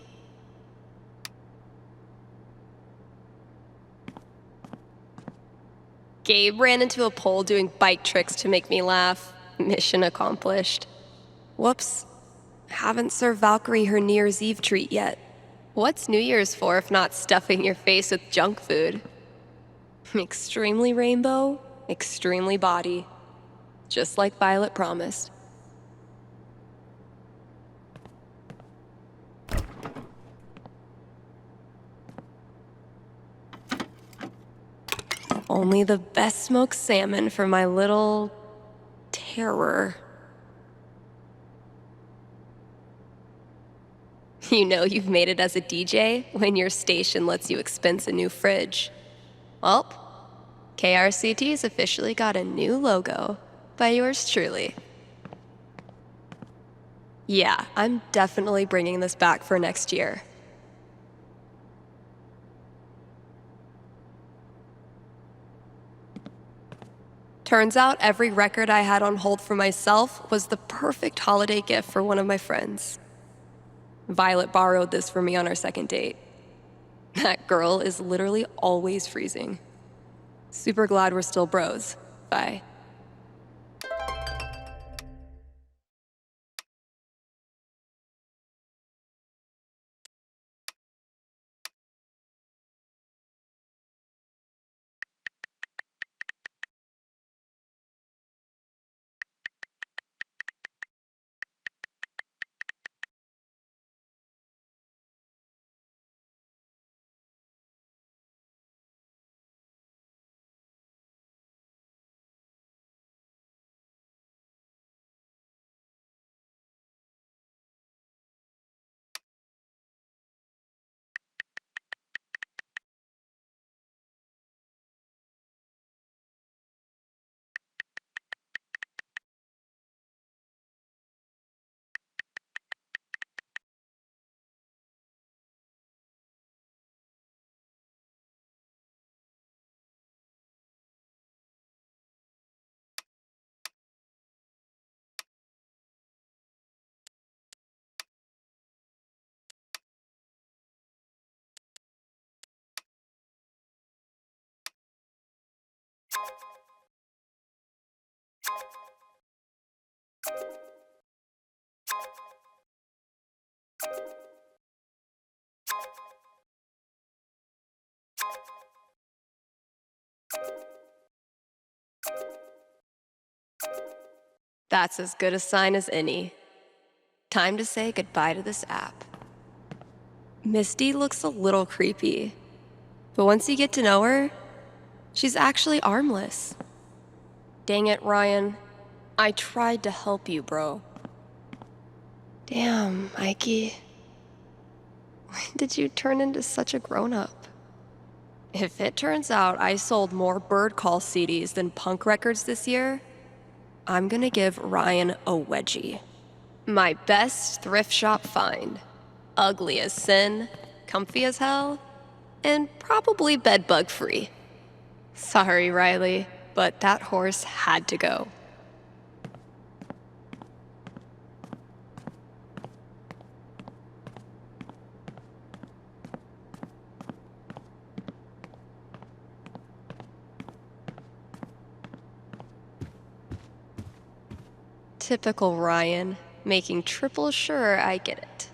Gabe ran into a pole doing bike tricks to make me laugh. Mission accomplished. Whoops. Haven't served Valkyrie her New Year's Eve treat yet. What's New Year's for if not stuffing your face with junk food? Extremely rainbow, extremely body. Just like Violet promised. Only the best smoked salmon for my little terror. You know you've made it as a DJ when your station lets you expense a new fridge. Well, KRCT's officially got a new logo by yours truly. Yeah, I'm definitely bringing this back for next year. Turns out every record I had on hold for myself was the perfect holiday gift for one of my friends. Violet borrowed this for me on our second date. That girl is literally always freezing. Super glad we're still bros. Bye. That's as good a sign as any. Time to say goodbye to this app. Misty looks a little creepy, but once you get to know her, she's actually armless. Dang it, Ryan. I tried to help you, bro. Damn, Mikey. When did you turn into such a grown-up? If it turns out I sold more Bird Call CDs than punk records this year, I'm gonna give Ryan a wedgie. My best thrift shop find. Ugly as sin, comfy as hell, and probably bedbug free. Sorry, Riley, but that horse had to go. Typical Ryan, making triple sure I get it.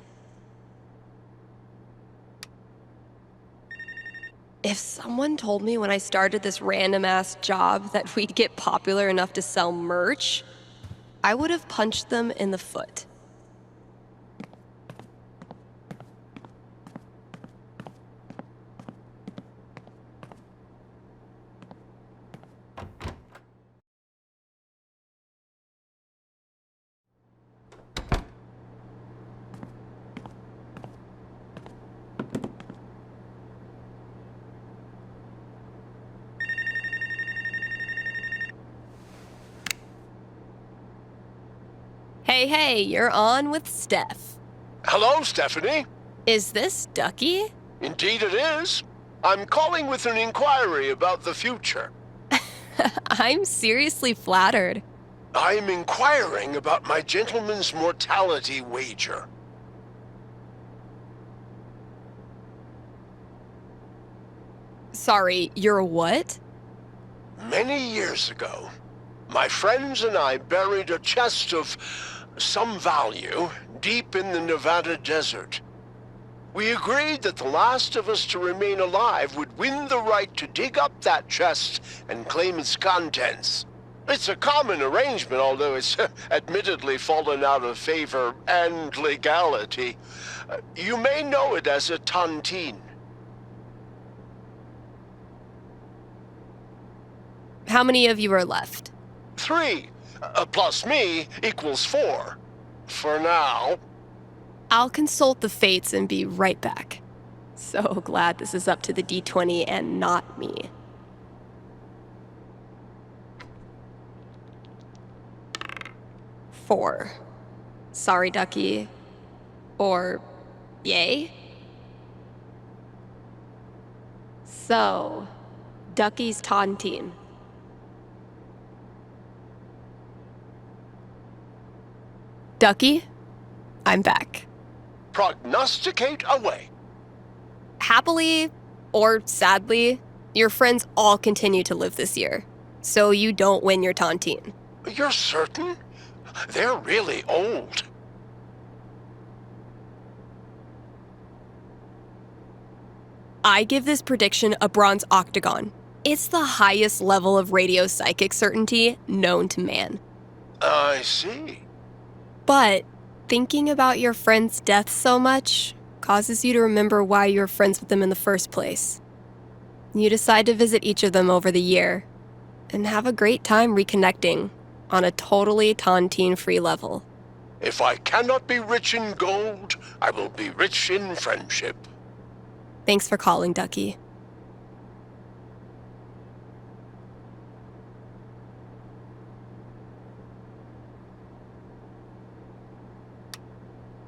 If someone told me when I started this random-ass job that we'd get popular enough to sell merch, I would have punched them in the foot. Hey, you're on with Steph. Hello, Stephanie. Is this Ducky? Indeed it is. I'm calling with an inquiry about the future. I'm seriously flattered. I'm inquiring about my gentleman's mortality wager. Sorry, you're what? Many years ago, my friends and I buried a chest of some value deep in the Nevada desert. We agreed that the last of us to remain alive would win the right to dig up that chest and claim its contents. It's a common arrangement, although it's admittedly fallen out of favor and legality. You may know it as a tontine. How many of you are left? 3, plus me equals 4. For now. I'll consult the fates and be right back. So glad this is up to the D20 and not me. Four. Sorry, Ducky. Or yay? So, Ducky's taunting. Ducky, I'm back. Prognosticate away. Happily, or sadly, your friends all continue to live this year, so you don't win your tontine. You're certain? They're really old. I give this prediction a bronze octagon. It's the highest level of radio psychic certainty known to man. I see. But thinking about your friend's death so much causes you to remember why you were friends with them in the first place. You decide to visit each of them over the year and have a great time reconnecting on a totally tontine-free level. If I cannot be rich in gold, I will be rich in friendship. Thanks for calling, Ducky.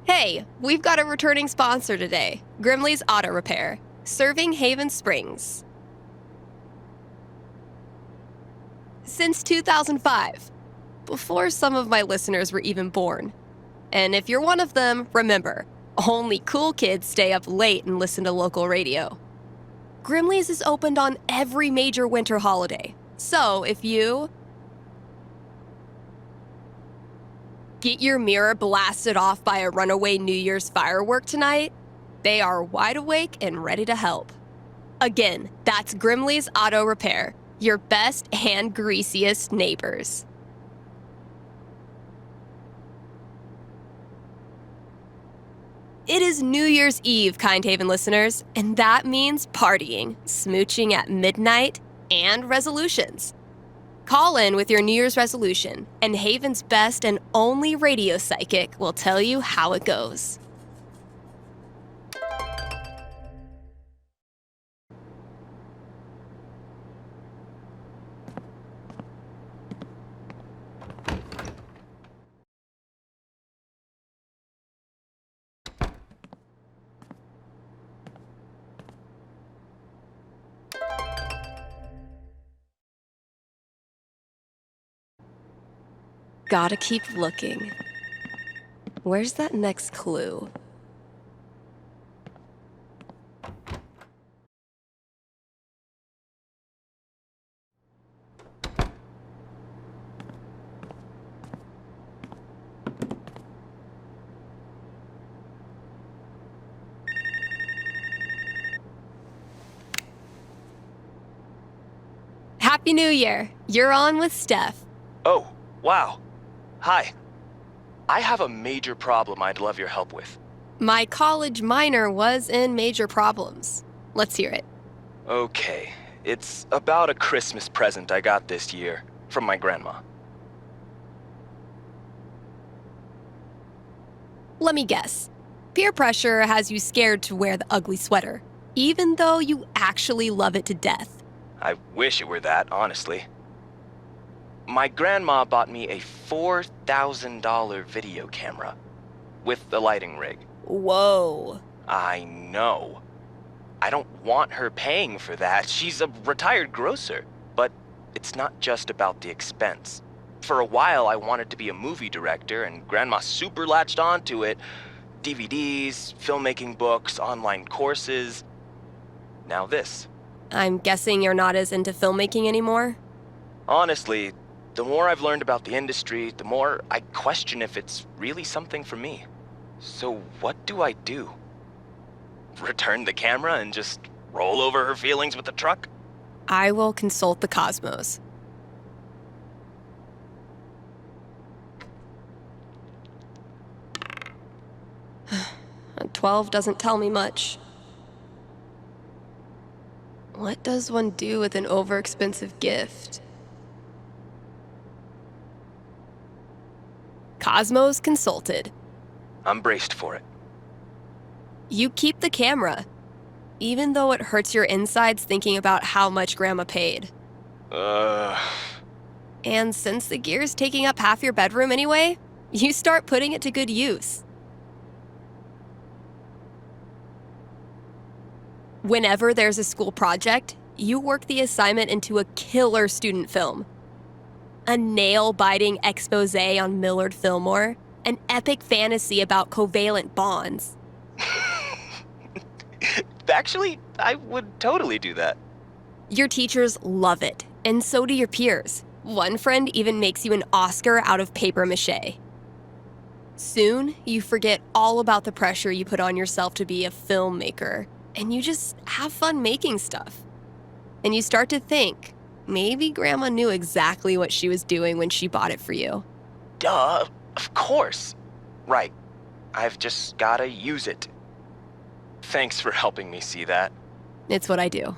Hey, we've got a returning sponsor today, Grimley's Auto Repair, serving Haven Springs. Since 2005, before some of my listeners were even born. And if you're one of them, remember, only cool kids stay up late and listen to local radio. Grimley's is opened on every major winter holiday, so if you get your mirror blasted off by a runaway New Year's firework tonight, they are wide awake and ready to help. Again, that's Grimley's Auto Repair, your best and greasiest neighbors. It is New Year's Eve, Kind Haven listeners, and that means partying, smooching at midnight, and resolutions. Call in with your New Year's resolution, and Haven's best and only radio psychic will tell you how it goes. Gotta keep looking. Where's that next clue? Happy New Year! You're on with Steph. Oh, wow. Hi. I have a major problem I'd love your help with. My college minor was in major problems. Let's hear it. Okay. It's about a Christmas present I got this year from my grandma. Let me guess. Peer pressure has you scared to wear the ugly sweater, even though you actually love it to death. I wish it were that, honestly. My grandma bought me a $4,000 video camera with the lighting rig. Whoa. I know. I don't want her paying for that. She's a retired grocer. But it's not just about the expense. For a while, I wanted to be a movie director, and Grandma super latched onto it. DVDs, filmmaking books, online courses. Now this. I'm guessing you're not as into filmmaking anymore? Honestly, the more I've learned about the industry, the more I question if it's really something for me. So what do I do? Return the camera and just roll over her feelings with the truck? I will consult the cosmos. A 12 doesn't tell me much. What does one do with an overexpensive gift? Cosmos consulted. I'm braced for it. You keep the camera, even though it hurts your insides thinking about how much Grandma paid. And since the gear's taking up half your bedroom anyway, you start putting it to good use. Whenever there's a school project, you work the assignment into a killer student film. A nail-biting expose on Millard Fillmore, an epic fantasy about covalent bonds, Actually, I would totally do that. Your teachers love it, and so do your peers. One friend even makes you an Oscar out of paper mache. Soon, you forget all about the pressure you put on yourself to be a filmmaker, and you just have fun making stuff. And you start to think, maybe Grandma knew exactly what she was doing when she bought it for you. Duh, of course. Right. I've just gotta use it. Thanks for helping me see that. It's what I do.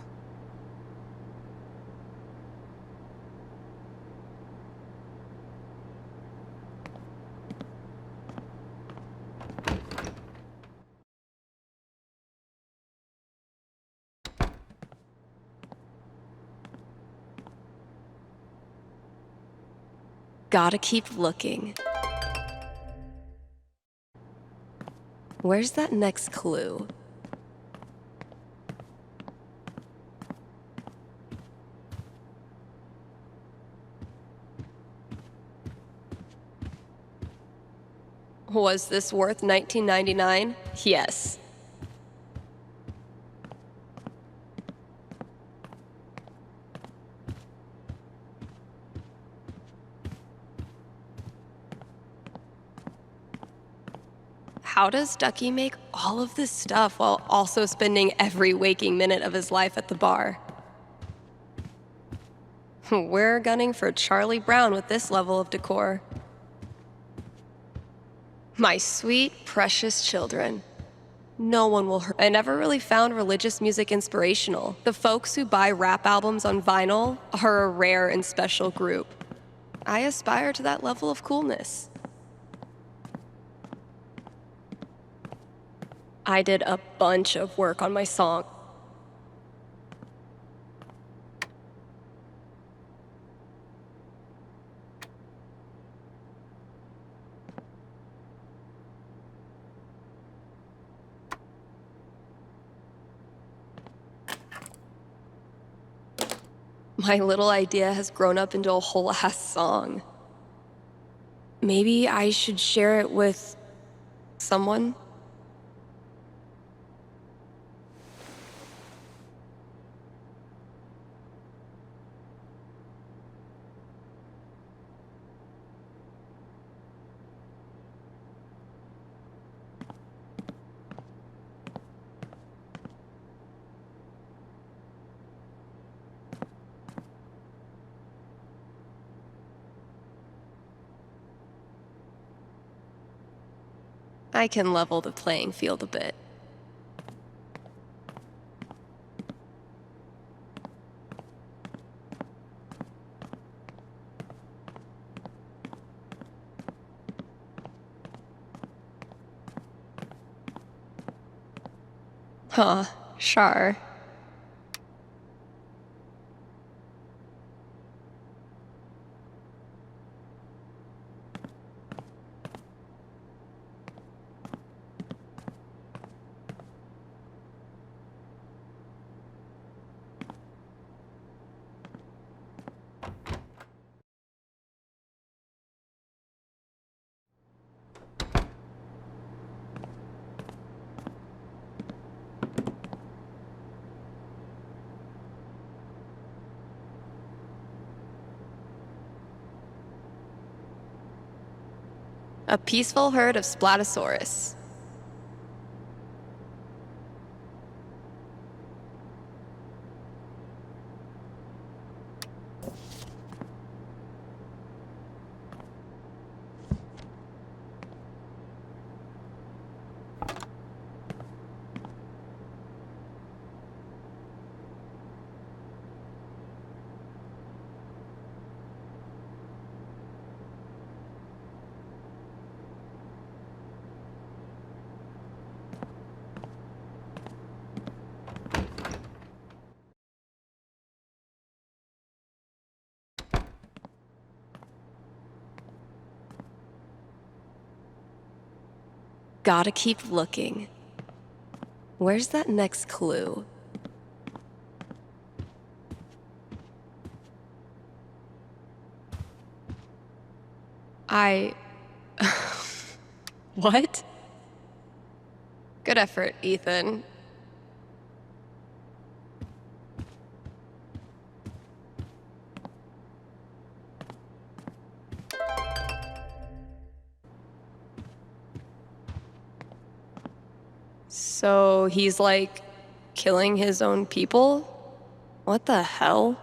Gotta keep looking. Where's that next clue? Was this worth $19.99? Yes. How does Ducky make all of this stuff while also spending every waking minute of his life at the bar? We're gunning for Charlie Brown with this level of decor. My sweet, precious children. No one will hurt. I never really found religious music inspirational. The folks who buy rap albums on vinyl are a rare and special group. I aspire to that level of coolness. I did a bunch of work on my song. My little idea has grown up into a whole-ass song. Maybe I should share it with someone? I can level the playing field a bit. Huh, sure. A peaceful herd of Splatosaurus. Gotta keep looking. Where's that next clue? What? Good effort, Ethan. So he's like killing his own people? What the hell?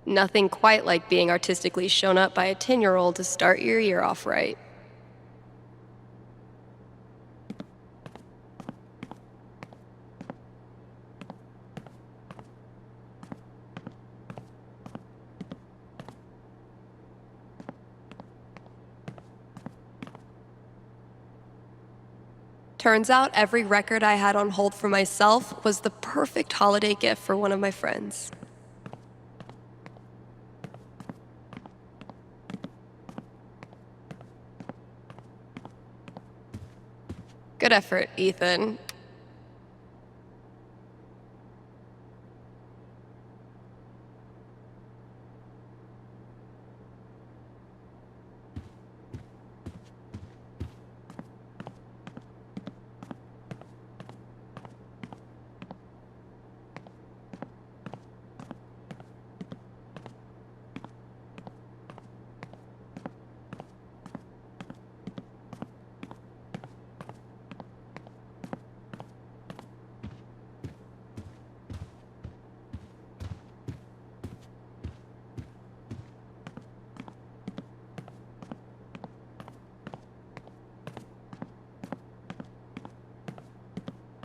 Nothing quite like being artistically shown up by a 10-year-old to start your year off right. Turns out every record I had on hold for myself was the perfect holiday gift for one of my friends. Good effort, Ethan.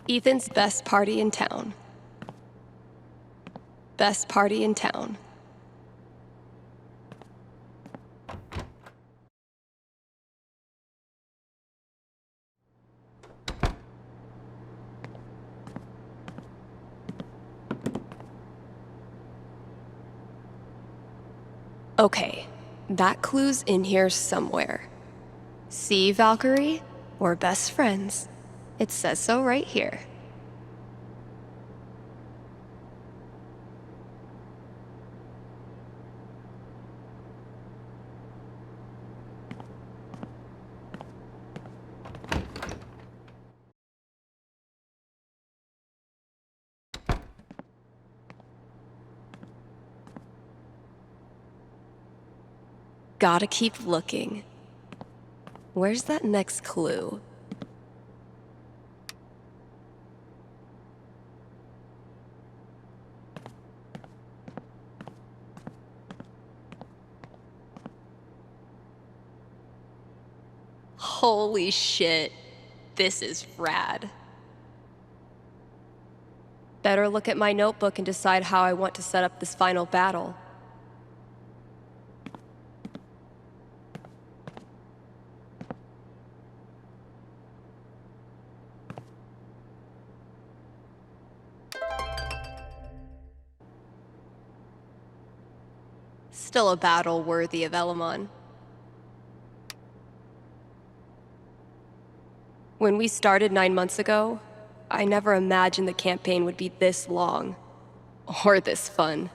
Ethan's best party in town. Best party in town. Okay, that clue's in here somewhere. See, Valkyrie? We're best friends. It says so right here. Gotta keep looking. Where's that next clue? Holy shit. This is rad. Better look at my notebook and decide how I want to set up this final battle. Still a battle worthy of Elamon. When we started 9 months ago, I never imagined the campaign would be this long, or this fun.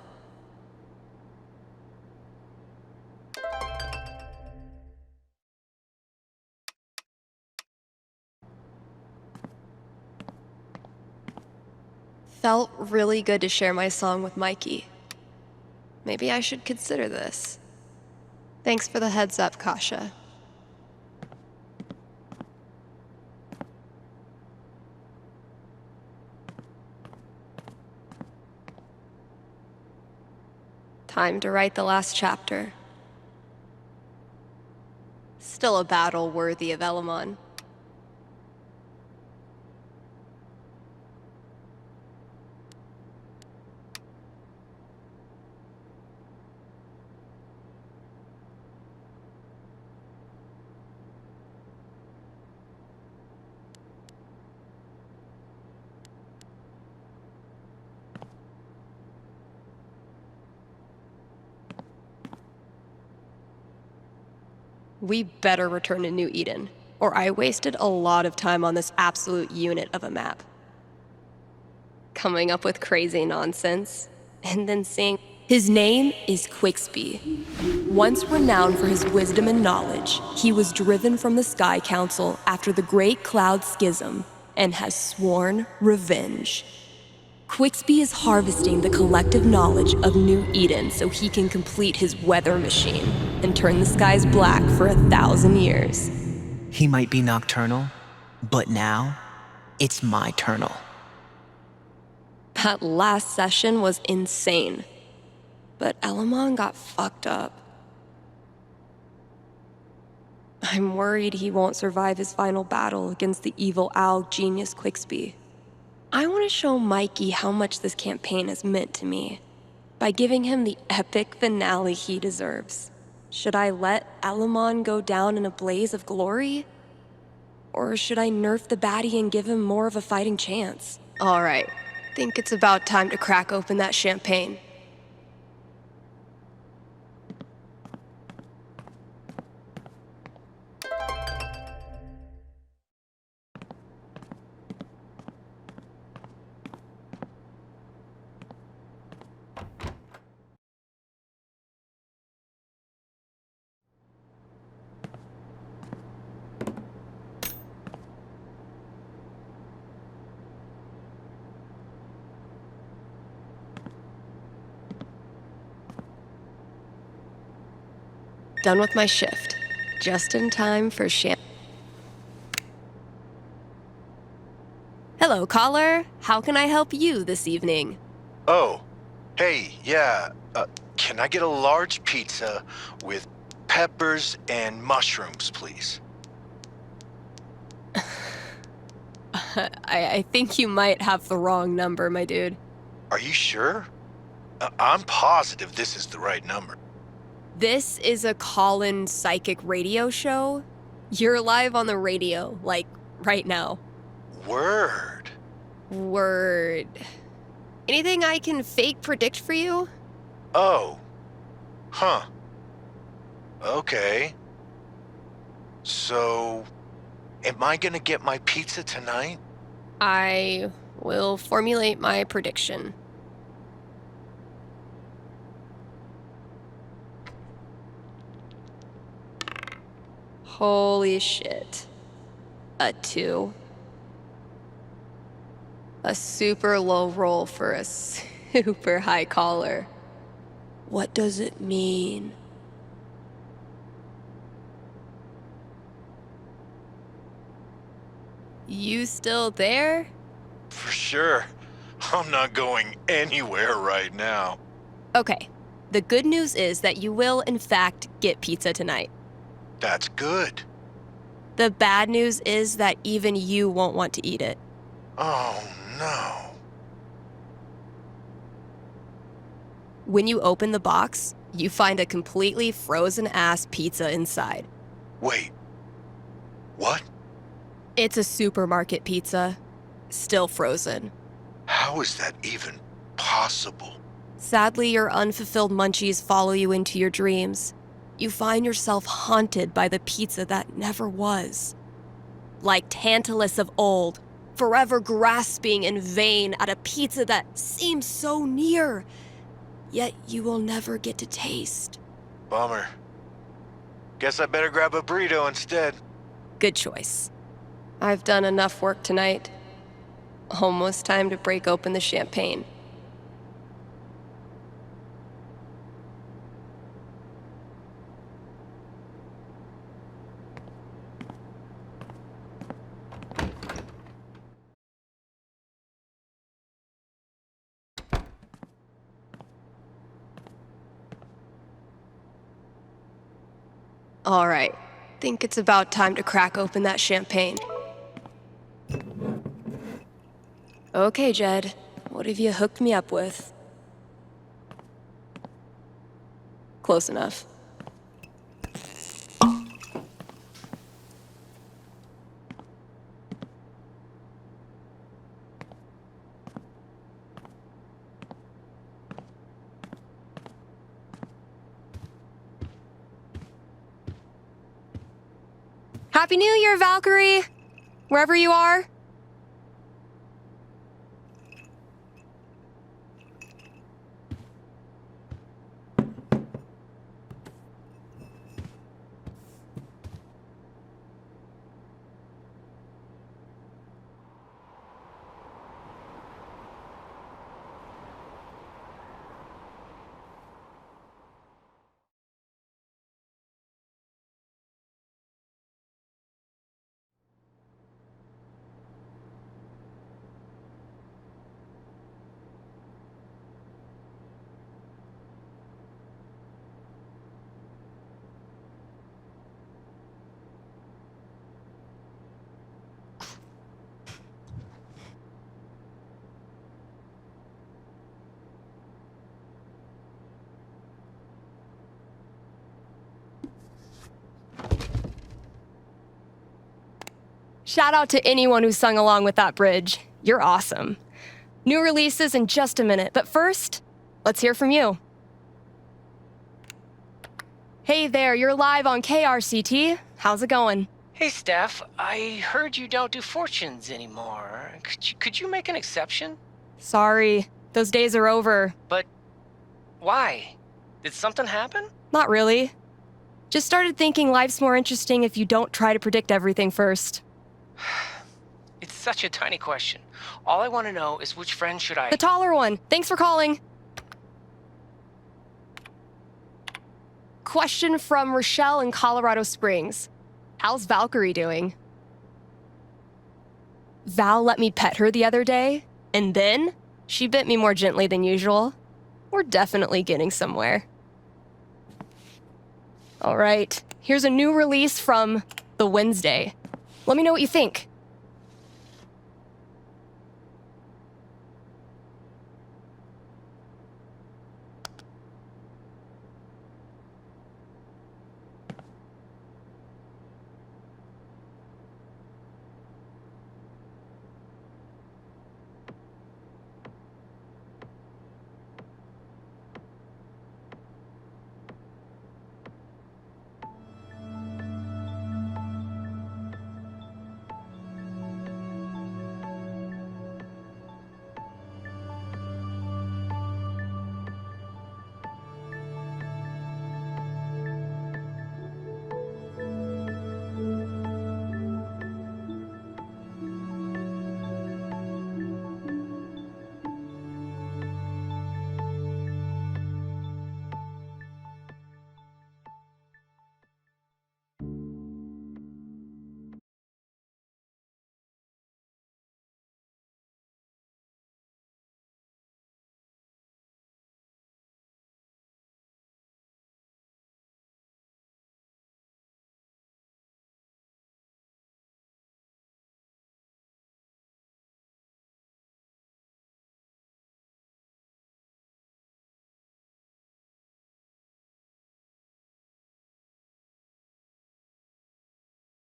Felt really good to share my song with Mikey. Maybe I should consider this. Thanks for the heads up, Kasha. Time to write the last chapter. Still a battle worthy of Elamon. We better return to New Eden, or I wasted a lot of time on this absolute unit of a map. Coming up with crazy nonsense, and then seeing His name is Quixby. Once renowned for his wisdom and knowledge, he was driven from the Sky Council after the Great Cloud Schism and has sworn revenge. Quixby is harvesting the collective knowledge of New Eden so he can complete his weather machine and turn the skies black for 1,000 years. He might be nocturnal, but now it's my turnal. That last session was insane. But Elamon got fucked up. I'm worried he won't survive his final battle against the evil owl genius Quixby. I want to show Mikey how much this campaign has meant to me by giving him the epic finale he deserves. Should I let Elamon go down in a blaze of glory? Or should I nerf the baddie and give him more of a fighting chance? All right, think it's about time to crack open that champagne. Done with my shift. Just in time for Hello, caller. How can I help you this evening? Oh, hey, yeah. Can I get a large pizza with peppers and mushrooms, please? I think you might have the wrong number, my dude. Are you sure? I'm positive this is the right number. This is a call-in psychic radio show. You're live on the radio, like, right now. Word. Word. Anything I can fake predict for you? Oh. Huh. Okay. So, am I gonna get my pizza tonight? I will formulate my prediction. Holy shit. A 2. A super low roll for a super high caller. What does it mean? You still there? For sure. I'm not going anywhere right now. Okay. The good news is that you will, in fact, get pizza tonight. That's good. The bad news is that even you won't want to eat it. Oh, no. When you open the box, you find a completely frozen-ass pizza inside. Wait. What? It's a supermarket pizza. Still frozen. How is that even possible? Sadly, your unfulfilled munchies follow you into your dreams. You find yourself haunted by the pizza that never was. Like Tantalus of old, forever grasping in vain at a pizza that seems so near, yet you will never get to taste. Bummer. Guess I better grab a burrito instead. Good choice. I've done enough work tonight. Almost time to break open the champagne. All right. Think it's about time to crack open that champagne. Okay, Jed. What have you hooked me up with? Close enough. Happy New Year, Valkyrie! Wherever you are. Shout out to anyone who sung along with that bridge. You're awesome. New releases in just a minute, but first, let's hear from you. Hey there, you're live on KRCT. How's it going? Hey, Steph. I heard you don't do fortunes anymore. Could you make an exception? Sorry, those days are over. But why? Did something happen? Not really. Just started thinking life's more interesting if you don't try to predict everything first. It's such a tiny question. All I want to know is which friend should I... The taller one. Thanks for calling. Question from Rochelle in Colorado Springs. How's Valkyrie doing? Val let me pet her the other day, and then she bit me more gently than usual. We're definitely getting somewhere. All right, here's a new release from The Wednesday. Let me know what you think.